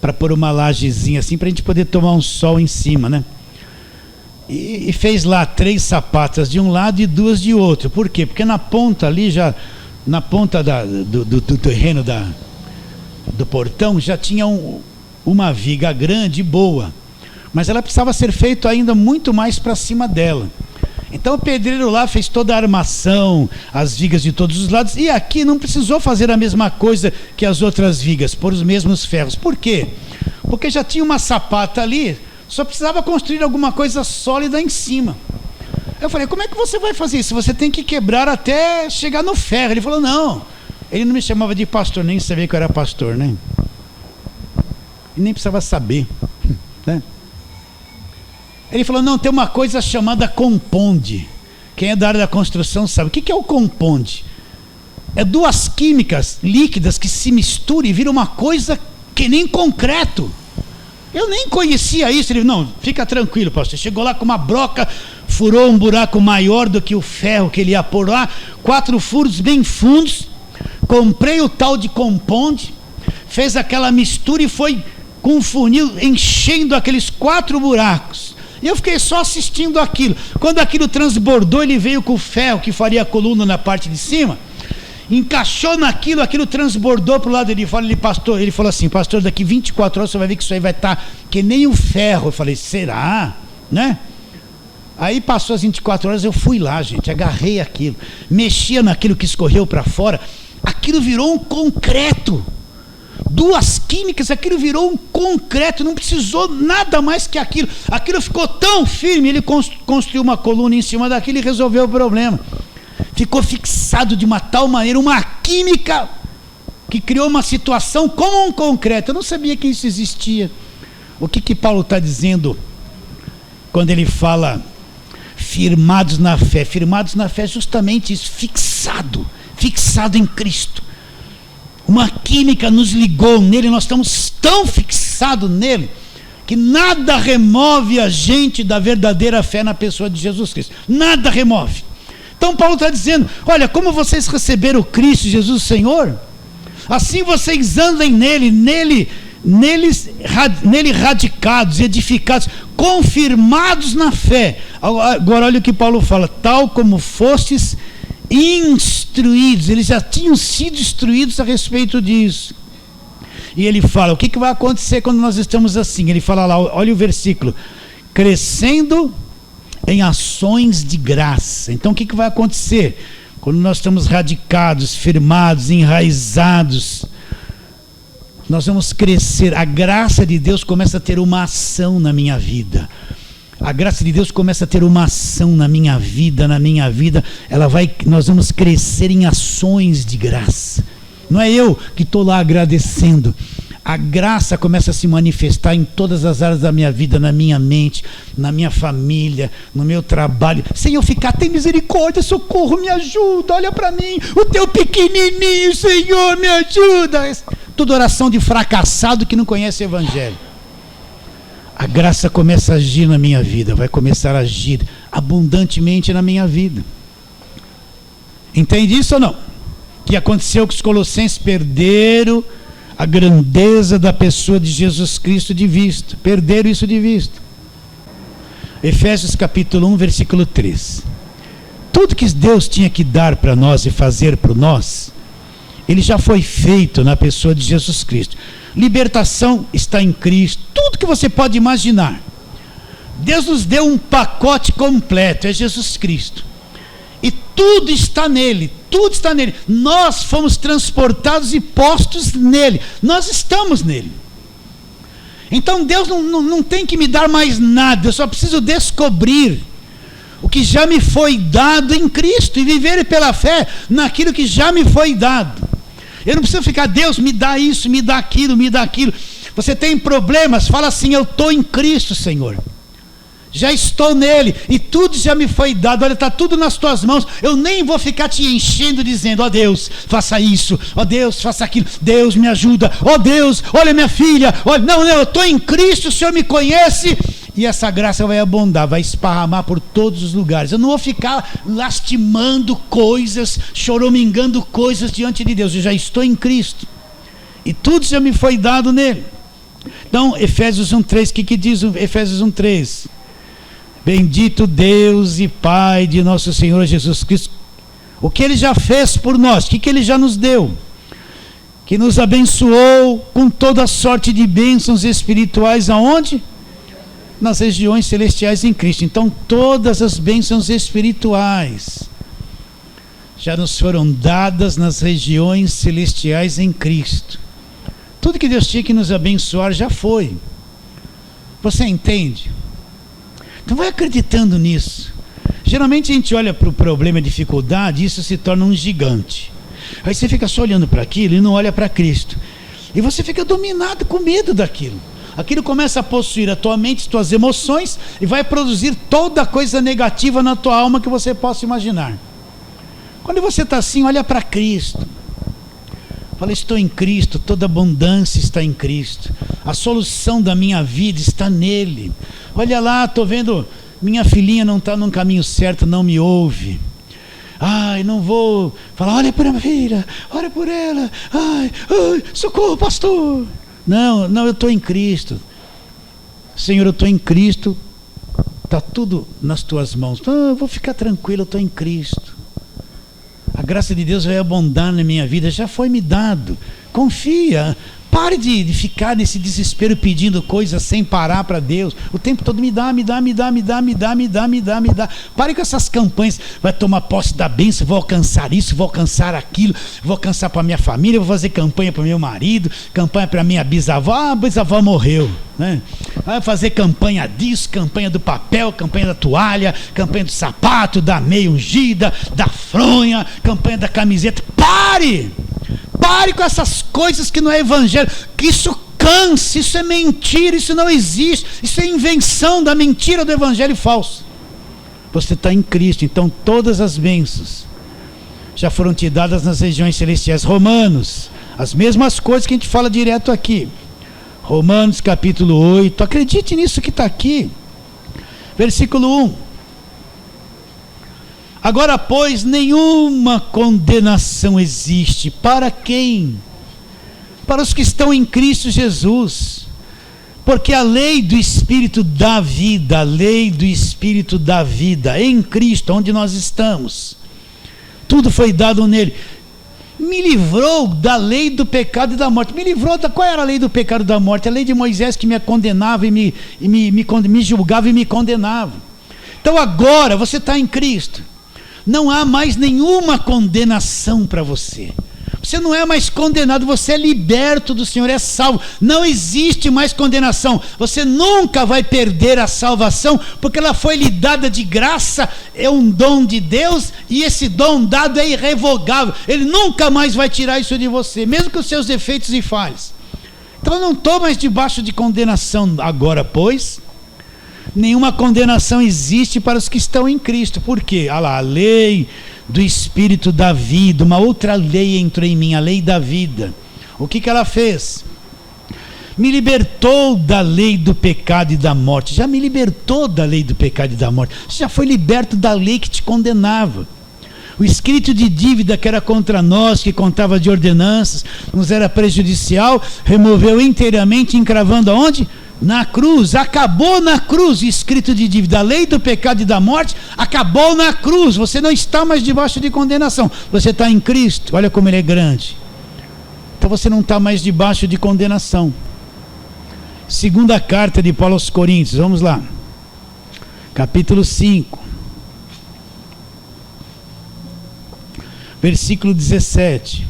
para pôr uma lajezinha assim, para a gente poder tomar um sol em cima, né? E fez lá 3 sapatas de um lado e 2 de outro. Por quê? Porque na ponta ali, já na ponta do terreno do portão, já tinha uma viga grande e boa, mas ela precisava ser feita ainda muito mais para cima dela. Então o pedreiro lá fez toda a armação, as vigas de todos os lados, e aqui não precisou fazer a mesma coisa que as outras vigas, pôr os mesmos ferros. Por quê? Porque já tinha uma sapata ali, só precisava construir alguma coisa sólida em cima. Eu falei, como é que você vai fazer isso? Você tem que quebrar até chegar no ferro. Ele falou, não. Ele não me chamava de pastor, nem sabia que eu era pastor, né? E nem precisava saber, né? Ele falou, não, tem uma coisa chamada compound. Quem é da área da construção sabe. O que é o compound? É 2 químicas líquidas que se misturam e viram uma coisa que nem concreto. Eu nem conhecia isso. Ele falou, não, fica tranquilo, pastor. Chegou lá com uma broca, furou um buraco maior do que o ferro que ele ia pôr lá, 4 furos bem fundos, comprei o tal de compound, fez aquela mistura e foi com um funil enchendo aqueles 4 buracos. E eu fiquei só assistindo aquilo. Quando aquilo transbordou, ele veio com o ferro que faria a coluna na parte de cima, encaixou naquilo, aquilo transbordou para o lado dele. Ele falou assim, pastor, daqui 24 horas você vai ver que isso aí vai estar que nem o ferro. Eu falei, será? Né? Aí passou as 24 horas, eu fui lá, gente, agarrei aquilo, mexia naquilo que escorreu para fora, aquilo virou um concreto. 2 químicas, aquilo virou um concreto, não precisou nada mais que aquilo. Aquilo ficou tão firme, ele construiu uma coluna em cima daquilo e resolveu o problema. Ficou fixado de uma tal maneira, uma química que criou uma situação como um concreto. Eu não sabia que isso existia. O que Paulo está dizendo quando ele fala firmados na fé? Firmados na fé é justamente isso, fixado em Cristo. Uma química nos ligou nele, nós estamos tão fixados nele, que nada remove a gente da verdadeira fé na pessoa de Jesus Cristo. Nada remove. Então Paulo está dizendo, olha, como vocês receberam Cristo, Jesus Senhor, assim vocês andem nele radicados, edificados, confirmados na fé. Agora olha o que Paulo fala, tal como fostes instruídos. Eles já tinham sido instruídos a respeito disso. E ele fala, o que vai acontecer quando nós estamos assim? Ele fala lá, olha o versículo, crescendo em ações de graça. Então o que vai acontecer? Quando nós estamos radicados, firmados, enraizados, nós vamos crescer. A graça de Deus começa a ter uma ação na minha vida. A graça de Deus começa a ter uma ação na minha vida, nós vamos crescer em ações de graça. Não é eu que estou lá agradecendo. A graça começa a se manifestar em todas as áreas da minha vida, na minha mente, na minha família, no meu trabalho, sem eu ficar, tem misericórdia, socorro, me ajuda, olha para mim, o teu pequenininho, Senhor, me ajuda. Tudo oração de fracassado que não conhece o Evangelho. A graça começa a agir na minha vida, vai começar a agir abundantemente na minha vida. Entende isso ou não? O que aconteceu que os colossenses perderam a grandeza da pessoa de Jesus Cristo de vista. Perderam isso de vista. Efésios capítulo 1, versículo 3. Tudo que Deus tinha que dar para nós e fazer por nós, ele já foi feito na pessoa de Jesus Cristo. Libertação está em Cristo. Tudo que você pode imaginar. Deus nos deu um pacote completo, é Jesus Cristo. E tudo está nele, tudo está nele. Nós fomos transportados e postos nele. Nós estamos nele. Então Deus não tem que me dar mais nada, eu só preciso descobrir o que já me foi dado em Cristo e viver pela fé naquilo que já me foi dado. Eu não preciso ficar, Deus me dá isso, me dá aquilo, me dá aquilo. Você tem problemas, fala assim, eu estou em Cristo, Senhor. Já estou nele, e tudo já me foi dado, olha, está tudo nas tuas mãos, eu nem vou ficar te enchendo, dizendo, ó Deus, faça isso, ó Deus, faça aquilo, Deus me ajuda, ó Deus, olha minha filha, olha, não, eu estou em Cristo, o Senhor me conhece, e essa graça vai abundar, vai esparramar por todos os lugares. Eu não vou ficar lastimando coisas, choramingando coisas diante de Deus, eu já estou em Cristo, e tudo já me foi dado nele. Então, Efésios 1:3, o que diz o Efésios 1:3? Bendito Deus e Pai de nosso Senhor Jesus Cristo, o que Ele já fez por nós, o que Ele já nos deu, que nos abençoou com toda sorte de bênçãos espirituais, aonde? Nas regiões celestiais em Cristo. Então todas as bênçãos espirituais já nos foram dadas nas regiões celestiais em Cristo. Tudo que Deus tinha que nos abençoar já foi. Você entende? Então vai acreditando nisso. Geralmente a gente olha para o problema, a dificuldade, e isso se torna um gigante. Aí você fica só olhando para aquilo e não olha para Cristo. E você fica dominado com medo daquilo. Aquilo começa a possuir a tua mente, as tuas emoções, e vai produzir toda coisa negativa na tua alma que você possa imaginar. Quando você está assim, olha para Cristo. Fala, estou em Cristo, toda abundância está em Cristo. A solução da minha vida está nele. Olha lá, estou vendo, minha filhinha não está num caminho certo, não me ouve. Ai, não vou falar, olha por minha filha, olha por ela. Ai, socorro, pastor. Não, eu estou em Cristo. Senhor, eu estou em Cristo. Está tudo nas tuas mãos. Eu vou ficar tranquilo, eu estou em Cristo. A graça de Deus vai abundar na minha vida, já foi me dado. Confia. Pare de ficar nesse desespero pedindo coisas sem parar para Deus. O tempo todo me dá. Pare com essas campanhas. Vai tomar posse da bênção, vou alcançar isso, vou alcançar aquilo, vou alcançar para minha família, vou fazer campanha para meu marido, campanha para minha bisavó. A bisavó morreu, né? Vai fazer campanha disso, campanha do papel, campanha da toalha, campanha do sapato, da meia ungida, da fronha, campanha da camiseta. Pare com essas coisas que não é evangelho, que isso cansa, isso é mentira, isso não existe, isso é invenção da mentira do evangelho falso. Você está em Cristo, então todas as bênçãos já foram te dadas nas regiões celestiais. Romanos, as mesmas coisas que a gente fala direto aqui. Romanos capítulo 8, acredite nisso que está aqui, versículo 1. Agora, pois, nenhuma condenação existe. Para quem? Para os que estão em Cristo Jesus. Porque a lei do Espírito da vida, em Cristo, onde nós estamos, tudo foi dado nele, me livrou da lei do pecado e da morte. Me livrou qual era a lei do pecado e da morte? A lei de Moisés, que me condenava e me julgava e me condenava. Então agora você está em Cristo. Não há mais nenhuma condenação para você. Você não é mais condenado, você é liberto do Senhor, é salvo. Não existe mais condenação. Você nunca vai perder a salvação, porque ela foi lhe dada de graça, é um dom de Deus, e esse dom dado é irrevogável. Ele nunca mais vai tirar isso de você, mesmo com os seus defeitos e falhas. Então eu não estou mais debaixo de condenação. Agora, pois, nenhuma condenação existe para os que estão em Cristo. Por quê? Olha lá, a lei do Espírito da vida, uma outra lei entrou em mim, a lei da vida. O que ela fez? Me libertou da lei do pecado e da morte. Já me libertou da lei do pecado e da morte. Você já foi liberto da lei que te condenava. O escrito de dívida que era contra nós, que contava de ordenanças, nos era prejudicial, removeu inteiramente, encravando aonde? Na cruz. Acabou na cruz o escrito de dívida. A lei do pecado e da morte acabou na cruz. Você não está mais debaixo de condenação. Você está em Cristo. Olha como Ele é grande. Então você não está mais debaixo de condenação. Segunda carta de Paulo aos Coríntios. Vamos lá. capítulo 5, versículo 17.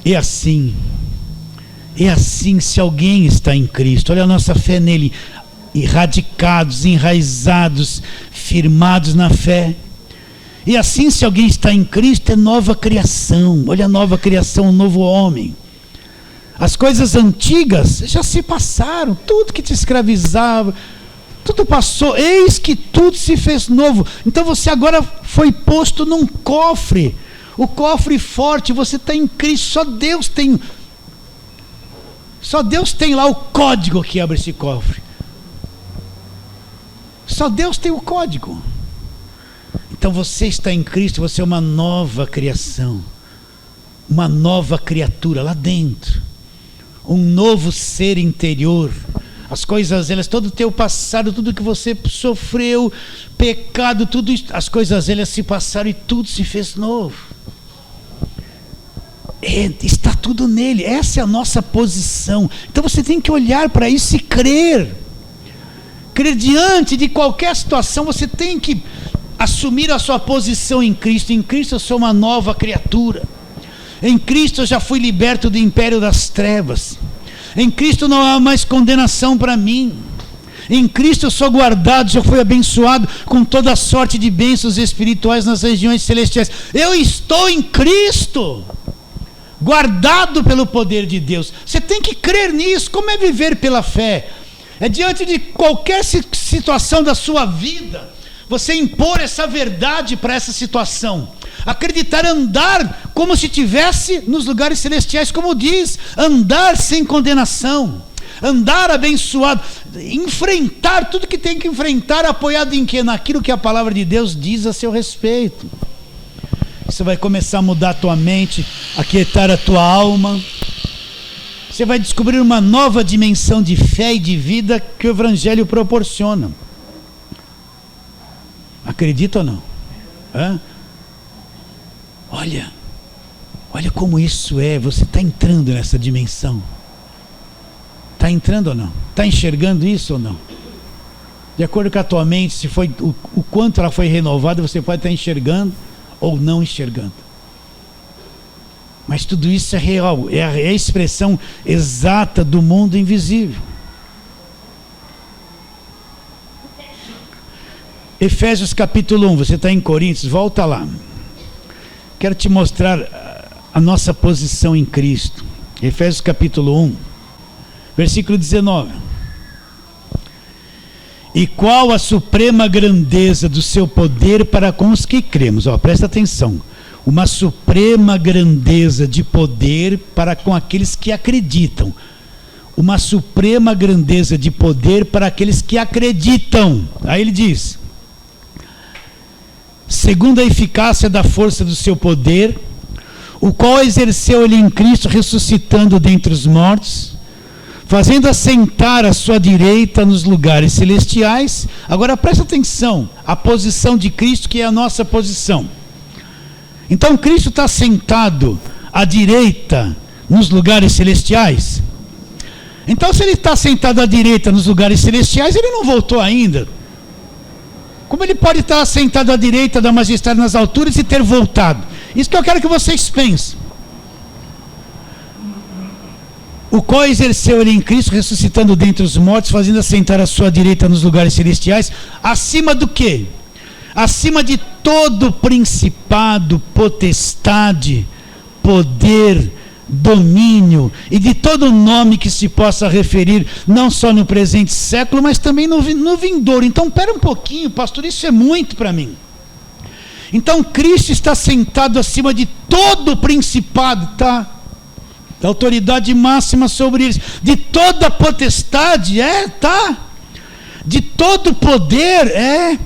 É assim, se alguém está em Cristo, olha a nossa fé nele, radicados, enraizados, firmados na fé. E assim, se alguém está em Cristo, é nova criação. Olha a nova criação, um novo homem. As coisas antigas já se passaram, tudo que te escravizava, tudo passou, eis que tudo se fez novo. Então você agora foi posto num cofre, o cofre forte, você está em Cristo, só Deus tem lá o código que abre esse cofre. Só Deus tem o código. Então você está em Cristo, você é uma nova criação, uma nova criatura lá dentro, um novo ser interior. As coisas, elas, todo o teu passado, tudo que você sofreu, pecado, tudo isso, as coisas, elas se passaram e tudo se fez novo. Está tudo nele, essa é a nossa posição. Então você tem que olhar para isso e crer diante de qualquer situação. Você tem que assumir a sua posição em Cristo. Em Cristo eu sou uma nova criatura. Em Cristo eu já fui liberto do império das trevas. Em Cristo não há mais condenação para mim. Em Cristo eu sou guardado, já fui abençoado com toda a sorte de bênçãos espirituais nas regiões celestiais. Eu estou em Cristo, guardado pelo poder de Deus. Você tem que crer nisso. Como é viver pela fé? É diante de qualquer situação da sua vida, você impor essa verdade para essa situação, acreditar, andar como se estivesse nos lugares celestiais, como diz, andar sem condenação, andar abençoado, enfrentar tudo que tem que enfrentar, apoiado em quê? Naquilo que a palavra de Deus diz a seu respeito. Você vai começar a mudar a tua mente, aquietar a tua alma. Você vai descobrir uma nova dimensão de fé e de vida que o Evangelho proporciona. Acredita ou não? Olha como isso é. Você está entrando nessa dimensão. Está entrando ou não? Está enxergando isso ou não? De acordo com a tua mente, se foi o quanto ela foi renovada, você pode estar enxergando ou não enxergando. Mas tudo isso é real, é a expressão exata do mundo invisível. Efésios capítulo 1, você está em Coríntios, volta lá. Quero te mostrar a nossa posição em Cristo. Efésios capítulo 1, versículo 19. E qual a suprema grandeza do seu poder para com os que cremos? Presta atenção. Uma suprema grandeza de poder para com aqueles que acreditam. Uma suprema grandeza de poder para aqueles que acreditam. Aí ele diz: segundo a eficácia da força do seu poder, o qual exerceu ele em Cristo, ressuscitando dentre os mortos, fazendo assentar à sua direita nos lugares celestiais. Agora presta atenção, a posição de Cristo, que é a nossa posição. Então Cristo está sentado à direita nos lugares celestiais. Então, se ele está sentado à direita nos lugares celestiais, ele não voltou ainda. Como ele pode estar sentado à direita da majestade nas alturas e ter voltado? Isso que eu quero que vocês pensem. O qual exerceu ele em Cristo, ressuscitando dentre os mortos, fazendo assentar à sua direita nos lugares celestiais, acima do quê? Acima de todo principado, potestade, poder, domínio e de todo nome que se possa referir, não só no presente século, mas também no vindouro. Então, pera um pouquinho, pastor, isso é muito para mim. Então, Cristo está sentado acima de todo principado, tá? Da autoridade máxima sobre eles, de toda potestade, tá? De todo poder,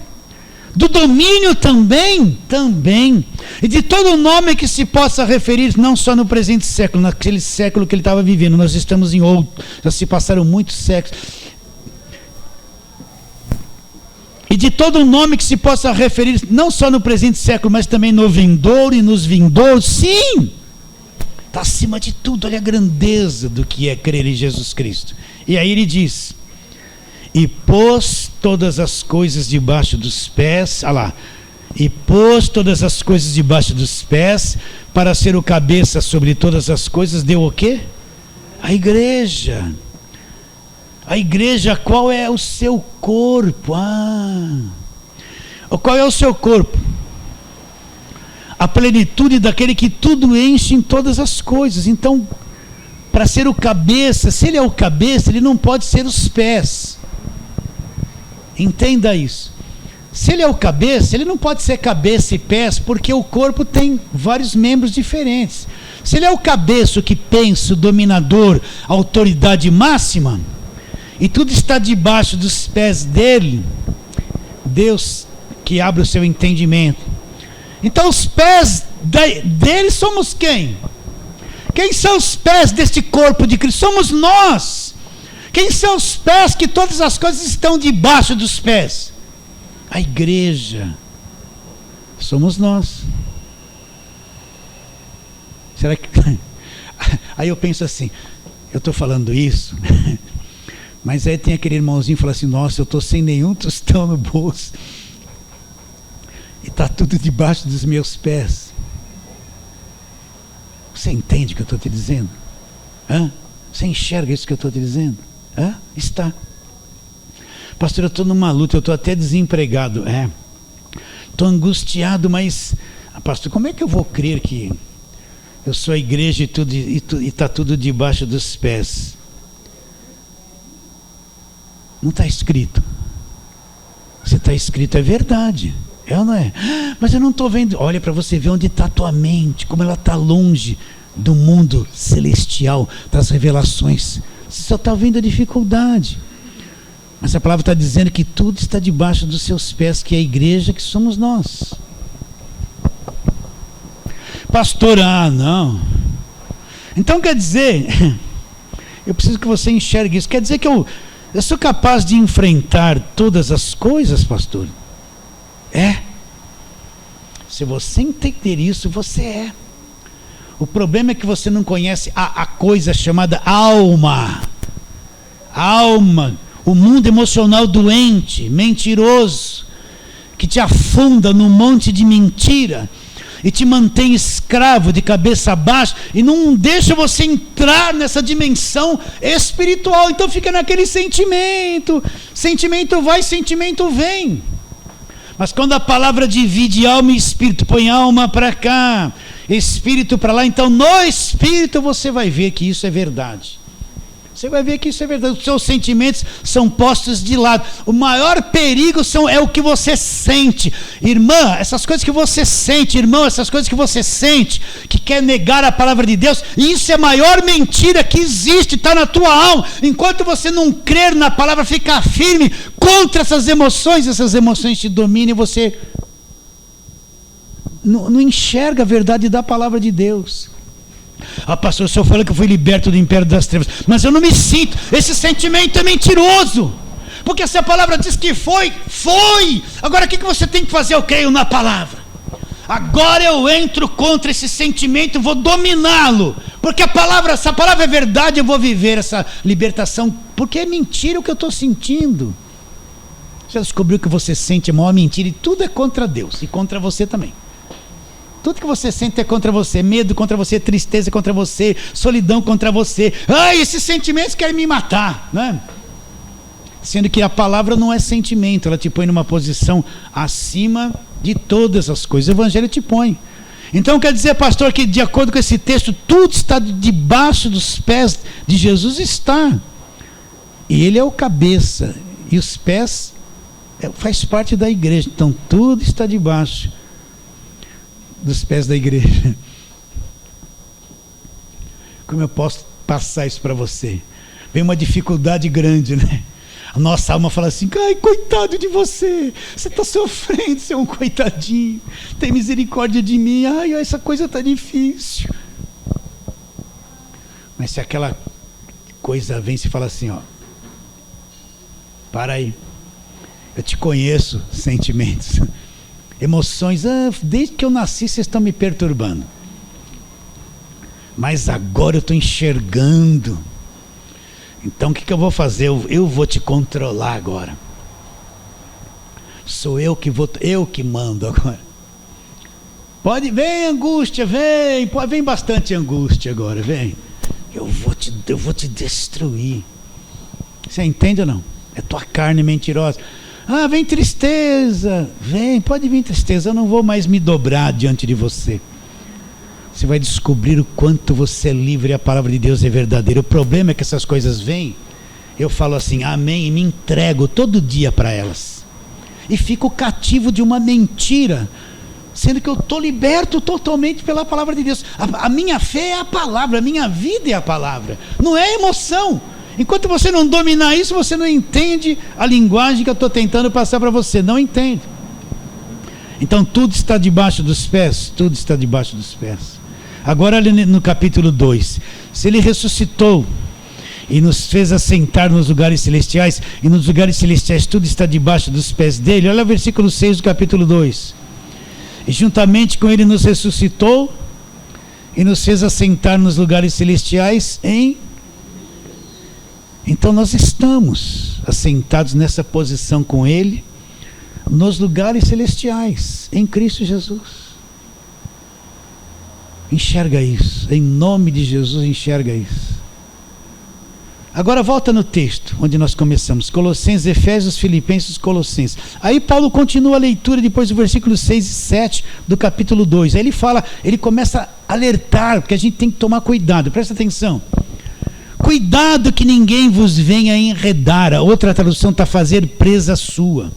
do domínio também, e de todo nome que se possa referir, não só no presente século, naquele século que ele estava vivendo. Nós estamos em outro, já se passaram muitos séculos. E de todo nome que se possa referir, não só no presente século, mas também no vindouro e nos vindouros. Sim, está acima de tudo. Olha a grandeza do que é crer em Jesus Cristo. E aí ele diz: E pôs todas as coisas debaixo dos pés, olha lá, e pôs todas as coisas debaixo dos pés, para ser o cabeça sobre todas as coisas, deu o quê? A igreja. A igreja, qual é o seu corpo? Qual é o seu corpo? A plenitude daquele que tudo enche em todas as coisas. Então, para ser o cabeça, se ele é o cabeça, ele não pode ser os pés. Entenda isso. Se ele é o cabeça, ele não pode ser cabeça e pés, porque o corpo tem vários membros diferentes. Se ele é o cabeça, o que pensa, o dominador, a autoridade máxima, e tudo está debaixo dos pés dele, Deus que abre o seu entendimento. Então os pés dele somos quem? Quem são os pés deste corpo de Cristo? Somos nós. Quem são os pés que todas as coisas estão debaixo dos pés? A igreja. Somos nós. Será que... Aí eu penso assim, eu estou falando isso, mas aí tem aquele irmãozinho que fala assim, nossa, eu estou sem nenhum tostão no bolso, e está tudo debaixo dos meus pés. Você entende o que eu estou te dizendo? Você enxerga isso que eu estou te dizendo? Está. Pastor, eu estou numa luta, eu estou até desempregado. Estou angustiado, mas pastor, como é que eu vou crer que eu sou a igreja e está tudo debaixo dos pés? Não está escrito. Se está escrito é verdade. É ou não é? Mas eu não estou vendo. Olha para você ver onde está a tua mente, como ela está longe do mundo celestial, das revelações. Você só está vendo a dificuldade. Mas a palavra está dizendo que tudo está debaixo dos seus pés, que é a igreja, que somos nós. Pastor, não. Então quer dizer, eu preciso que você enxergue isso. Quer dizer que eu sou capaz de enfrentar todas as coisas, pastor? Se você entender isso, você é. O problema é que você não conhece a coisa chamada alma. Alma, o mundo emocional doente, mentiroso, que te afunda num monte de mentira e te mantém escravo de cabeça baixa e não deixa você entrar nessa dimensão espiritual. Então fica naquele sentimento vai, sentimento vem. Mas quando a palavra divide alma e espírito, põe alma para cá, espírito para lá, então no espírito você vai ver que isso é verdade. Você vai ver que isso é verdade. Os seus sentimentos são postos de lado. O maior perigo é o que você sente. Irmã, essas coisas que você sente, irmão, essas coisas que você sente, que quer negar a palavra de Deus, isso é a maior mentira que existe, está na tua alma. Enquanto você não crer na palavra, ficar firme contra essas emoções te dominam e você não enxerga a verdade da palavra de Deus. Pastor, o senhor falou que eu fui liberto do império das trevas, mas eu não me sinto. Esse sentimento é mentiroso, porque se a palavra diz que foi. Agora o que você tem que fazer? Eu creio na palavra. Agora eu entro contra esse sentimento, vou dominá-lo, porque se a palavra é verdade, eu vou viver essa libertação, porque é mentira o que eu estou sentindo. Já descobriu que você sente a maior mentira, e tudo é contra Deus e contra você também. Tudo que você sente é contra você, medo contra você, tristeza contra você, solidão contra você. Esses sentimentos querem me matar, né? Sendo que a palavra não é sentimento, ela te põe numa posição acima de todas as coisas. O evangelho te põe. Então quer dizer, pastor, que de acordo com esse texto, tudo está debaixo dos pés de Jesus, está. E ele é o cabeça, e os pés faz parte da igreja. Então tudo está debaixo dos pés da igreja. Como eu posso passar isso para você? Vem uma dificuldade grande, né? A nossa alma fala assim, coitado de você, você está sofrendo, você é um coitadinho, tem misericórdia de mim, essa coisa está difícil. Mas se aquela coisa vem e fala assim, para aí, eu te conheço, sentimentos, emoções, desde que eu nasci vocês estão me perturbando, mas agora eu estou enxergando, Então o que eu vou fazer? Eu vou te controlar agora. Sou eu que mando agora. Vem angústia, vem bastante angústia agora, vem. Eu vou te destruir. Você entende ou não? É tua carne mentirosa. Vem tristeza, pode vir tristeza, eu não vou mais me dobrar diante de você. Você vai descobrir o quanto você é livre e a palavra de Deus é verdadeira. O problema é que essas coisas vêm, eu falo assim, amém, e me entrego todo dia para elas. E fico cativo de uma mentira, sendo que eu estou liberto totalmente pela palavra de Deus. A minha fé é a palavra, a minha vida é a palavra, não é emoção. Enquanto você não dominar isso, você não entende a linguagem que eu estou tentando passar para você, não entende. Então tudo está debaixo dos pés, tudo está debaixo dos pés. Agora ali no capítulo 2, se ele ressuscitou e nos fez assentar nos lugares celestiais, e nos lugares celestiais tudo está debaixo dos pés dele, olha o versículo 6 do capítulo 2. E juntamente com ele nos ressuscitou e nos fez assentar nos lugares celestiais Então nós estamos assentados nessa posição com ele nos lugares celestiais, em Cristo Jesus. Enxerga isso, em nome de Jesus, enxerga isso. Agora volta no texto onde nós começamos, Colossenses, Efésios, Filipenses, Colossenses. Aí Paulo continua a leitura depois do versículo 6 e 7 do capítulo 2. Aí ele começa a alertar, porque a gente tem que tomar cuidado, presta atenção. Cuidado que ninguém vos venha enredar. A outra tradução está fazer presa sua.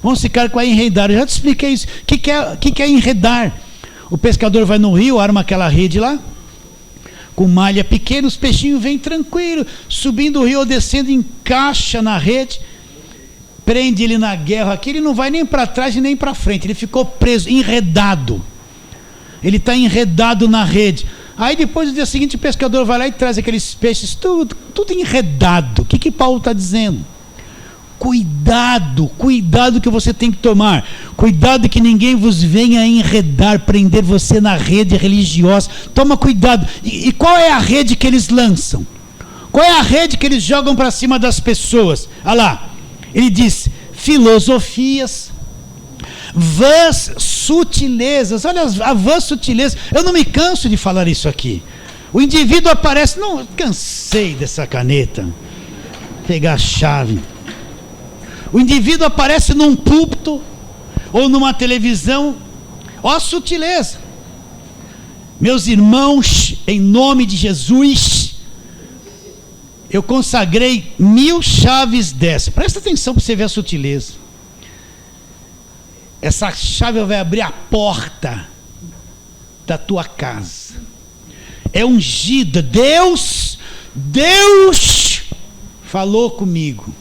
Vamos ficar com a enredar. Eu já te expliquei isso. O que é enredar? O pescador vai no rio, arma aquela rede lá, com malha pequena, os peixinhos vêm tranquilo, subindo o rio ou descendo, encaixa na rede, prende ele na guerra aqui, ele não vai nem para trás e nem para frente, ele ficou preso, enredado. Ele está enredado na rede. Aí depois, no dia seguinte, o pescador vai lá e traz aqueles peixes, tudo enredado. O que Paulo está dizendo? Cuidado que você tem que tomar. Cuidado que ninguém vos venha enredar, prender você na rede religiosa. Toma cuidado. E qual é a rede que eles lançam? Qual é a rede que eles jogam para cima das pessoas? Olha lá, ele diz, filosofias, vãs sutilezas. Olha a vã sutileza. Eu não me canso de falar isso aqui. O indivíduo aparece, não, cansei dessa caneta, pegar a chave. O indivíduo aparece num púlpito ou numa televisão, ó a sutileza. Meus irmãos, em nome de Jesus, eu consagrei 1000 chaves dessa. Presta atenção para você ver a sutileza. Essa chave vai abrir a porta da tua casa. É ungida. Deus falou comigo.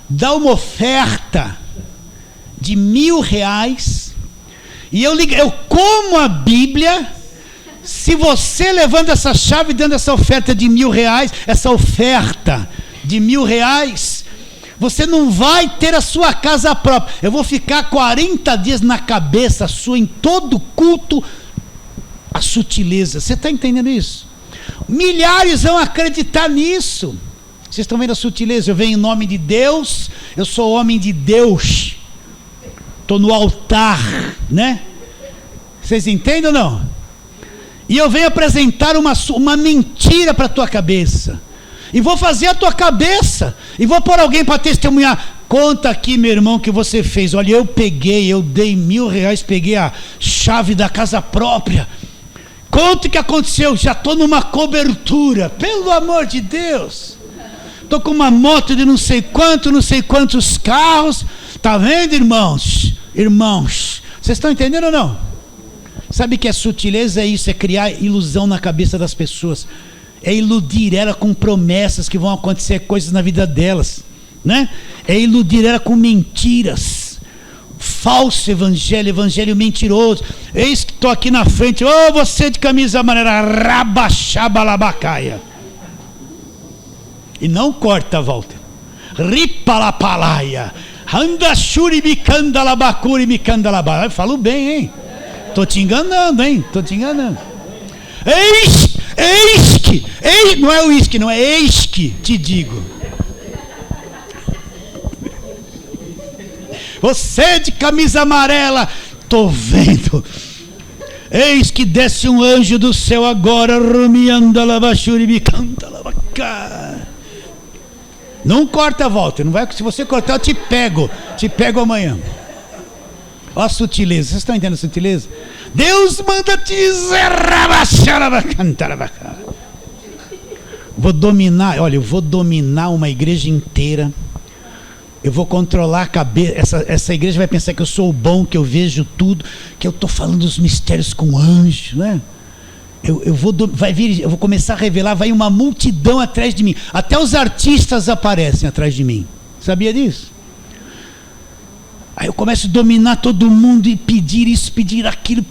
Dá uma oferta de R$1.000 e eu como a Bíblia. Se você levando essa chave dando essa oferta de R$1.000, essa oferta de R$1.000, você não vai ter a sua casa própria. Eu vou ficar 40 dias na cabeça sua, em todo culto, a sutileza. Você está entendendo isso? Milhares vão acreditar nisso. Vocês estão vendo a sutileza? Eu venho em nome de Deus, eu sou homem de Deus, estou no altar, né? Vocês entendem ou não? E eu venho apresentar uma mentira para a tua cabeça, e vou fazer a tua cabeça, e vou pôr alguém para testemunhar. Conta aqui, meu irmão, que você fez. Olha, eu dei R$1.000, peguei a chave da casa própria. Conta o que aconteceu. Já estou numa cobertura, pelo amor de Deus. Estou com uma moto de não sei quantos carros. Está vendo, irmãos? Vocês estão entendendo ou não? Sabe que a sutileza é isso, é criar ilusão na cabeça das pessoas, é iludir ela com promessas que vão acontecer coisas na vida delas, né? É iludir ela com mentiras, falso evangelho mentiroso. Eis que estou aqui na frente, você de camisa amarela, rabaxabalabacaia. E não corta, Walter. Ripalapalaia. Andachuri bicandalabacuri bicandalabá. Eu falo bem, hein? Tô te enganando, hein? Eis que, não é uísque, não é eis que te digo. Você de camisa amarela, tô vendo. Eis que desce um anjo do céu agora, rumianda lavachuribi, canta lavacá. Não corta a volta, não vai, se você cortar eu te pego amanhã. Olha a sutileza, vocês estão entendendo a sutileza? Deus manda te dizer, vou dominar, olha, eu vou dominar uma igreja inteira. Eu vou controlar a cabeça. Essa igreja vai pensar que eu sou o bom, que eu vejo tudo, que eu estou falando dos mistérios com anjo, né? Eu vou começar a revelar, vai uma multidão atrás de mim. Até os artistas aparecem atrás de mim. Sabia disso? Aí eu começo a dominar todo mundo e pedir isso, pedir aquilo.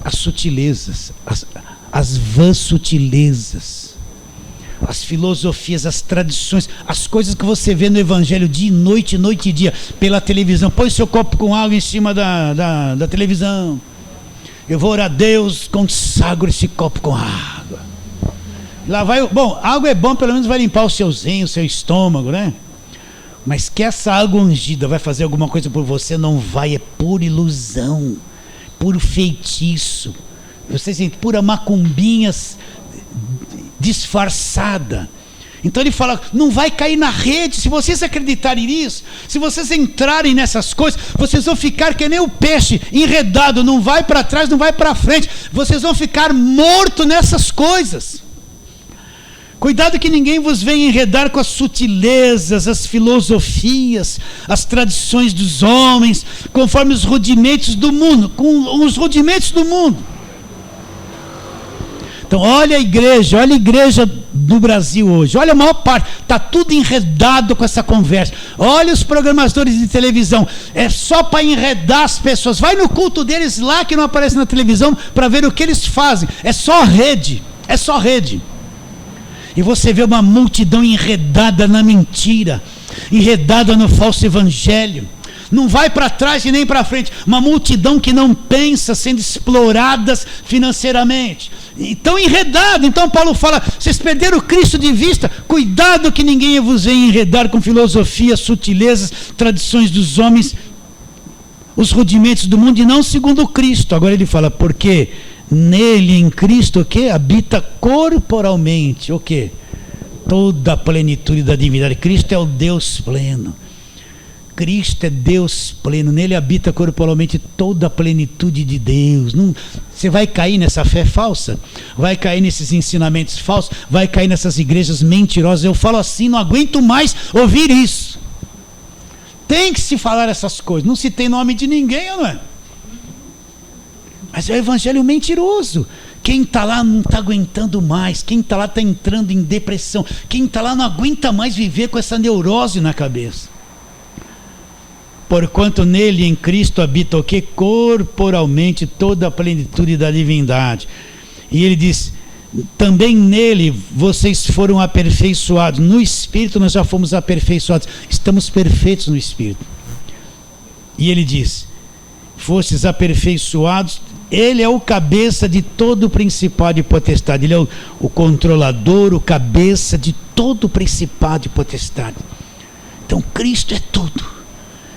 As sutilezas, as vãs sutilezas, as filosofias, as tradições, as coisas que você vê no evangelho dia e noite e dia, pela televisão. Põe seu copo com água em cima da televisão. Eu vou orar a Deus, consagro esse copo com água. Lá vai, bom, água é bom, pelo menos vai limpar o seu zinho, o seu estômago, né? Mas que essa água ungida vai fazer alguma coisa por você, não vai, é pura ilusão, puro feitiço. Vocês sentem, pura macumbinha disfarçada. Então ele fala, não vai cair na rede. Se vocês acreditarem nisso, se vocês entrarem nessas coisas, vocês vão ficar que nem o peixe, enredado, não vai para trás, não vai para frente, vocês vão ficar mortos nessas coisas. Cuidado que ninguém vos venha enredar com as sutilezas, as filosofias, as tradições dos homens, conforme os rudimentos do mundo, com os rudimentos do mundo. Então olha a igreja do Brasil hoje, olha a maior parte, está tudo enredado com essa conversa. Olha os programadores de televisão, é só para enredar as pessoas. Vai no culto deles lá que não aparece na televisão para ver o que eles fazem. É só rede. E você vê uma multidão enredada na mentira, enredada no falso evangelho. Não vai para trás e nem para frente. Uma multidão que não pensa, sendo exploradas financeiramente. Então enredado. Então Paulo fala, vocês perderam o Cristo de vista. Cuidado que ninguém vos venha enredar com filosofias, sutilezas, tradições dos homens, os rudimentos do mundo, e não segundo Cristo. Agora ele fala, porque nele, em Cristo, o que? Habita corporalmente, o que? Toda a plenitude da divindade. Cristo é o Deus pleno. Cristo é Deus pleno, nele habita corporalmente toda a plenitude de Deus. Você vai cair nessa fé falsa, vai cair nesses ensinamentos falsos, vai cair nessas igrejas mentirosas. Eu falo assim, não aguento mais ouvir isso. Tem que se falar essas coisas, não se tem nome de ninguém, não é? Mas é o evangelho mentiroso. Quem está lá não está aguentando mais, quem está lá está entrando em depressão, quem está lá não aguenta mais viver com essa neurose na cabeça. Porquanto nele, em Cristo, habita o que? Corporalmente toda a plenitude da divindade. E ele diz, também nele vocês foram aperfeiçoados. No Espírito nós já fomos aperfeiçoados. Estamos perfeitos no Espírito. E ele diz, fostes aperfeiçoados. Ele é o cabeça de todo o principado e potestade. Ele é o controlador, o cabeça de todo o principado e potestade. Então Cristo é tudo.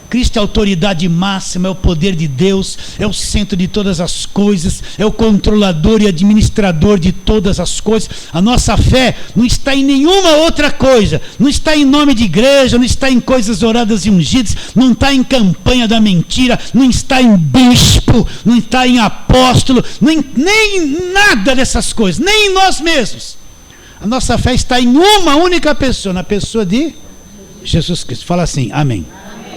Cristo é a autoridade máxima, é o poder de Deus, é o centro de todas as coisas, é o controlador e administrador de todas as coisas. A nossa fé não está em nenhuma outra coisa, não está em nome de igreja, não está em coisas oradas e ungidas, não está em campanha da mentira, não está em bispo, não está em apóstolo, nem nada dessas coisas, nem em nós mesmos. A nossa fé está em uma única pessoa, na pessoa de Jesus Cristo. Fala assim, amém.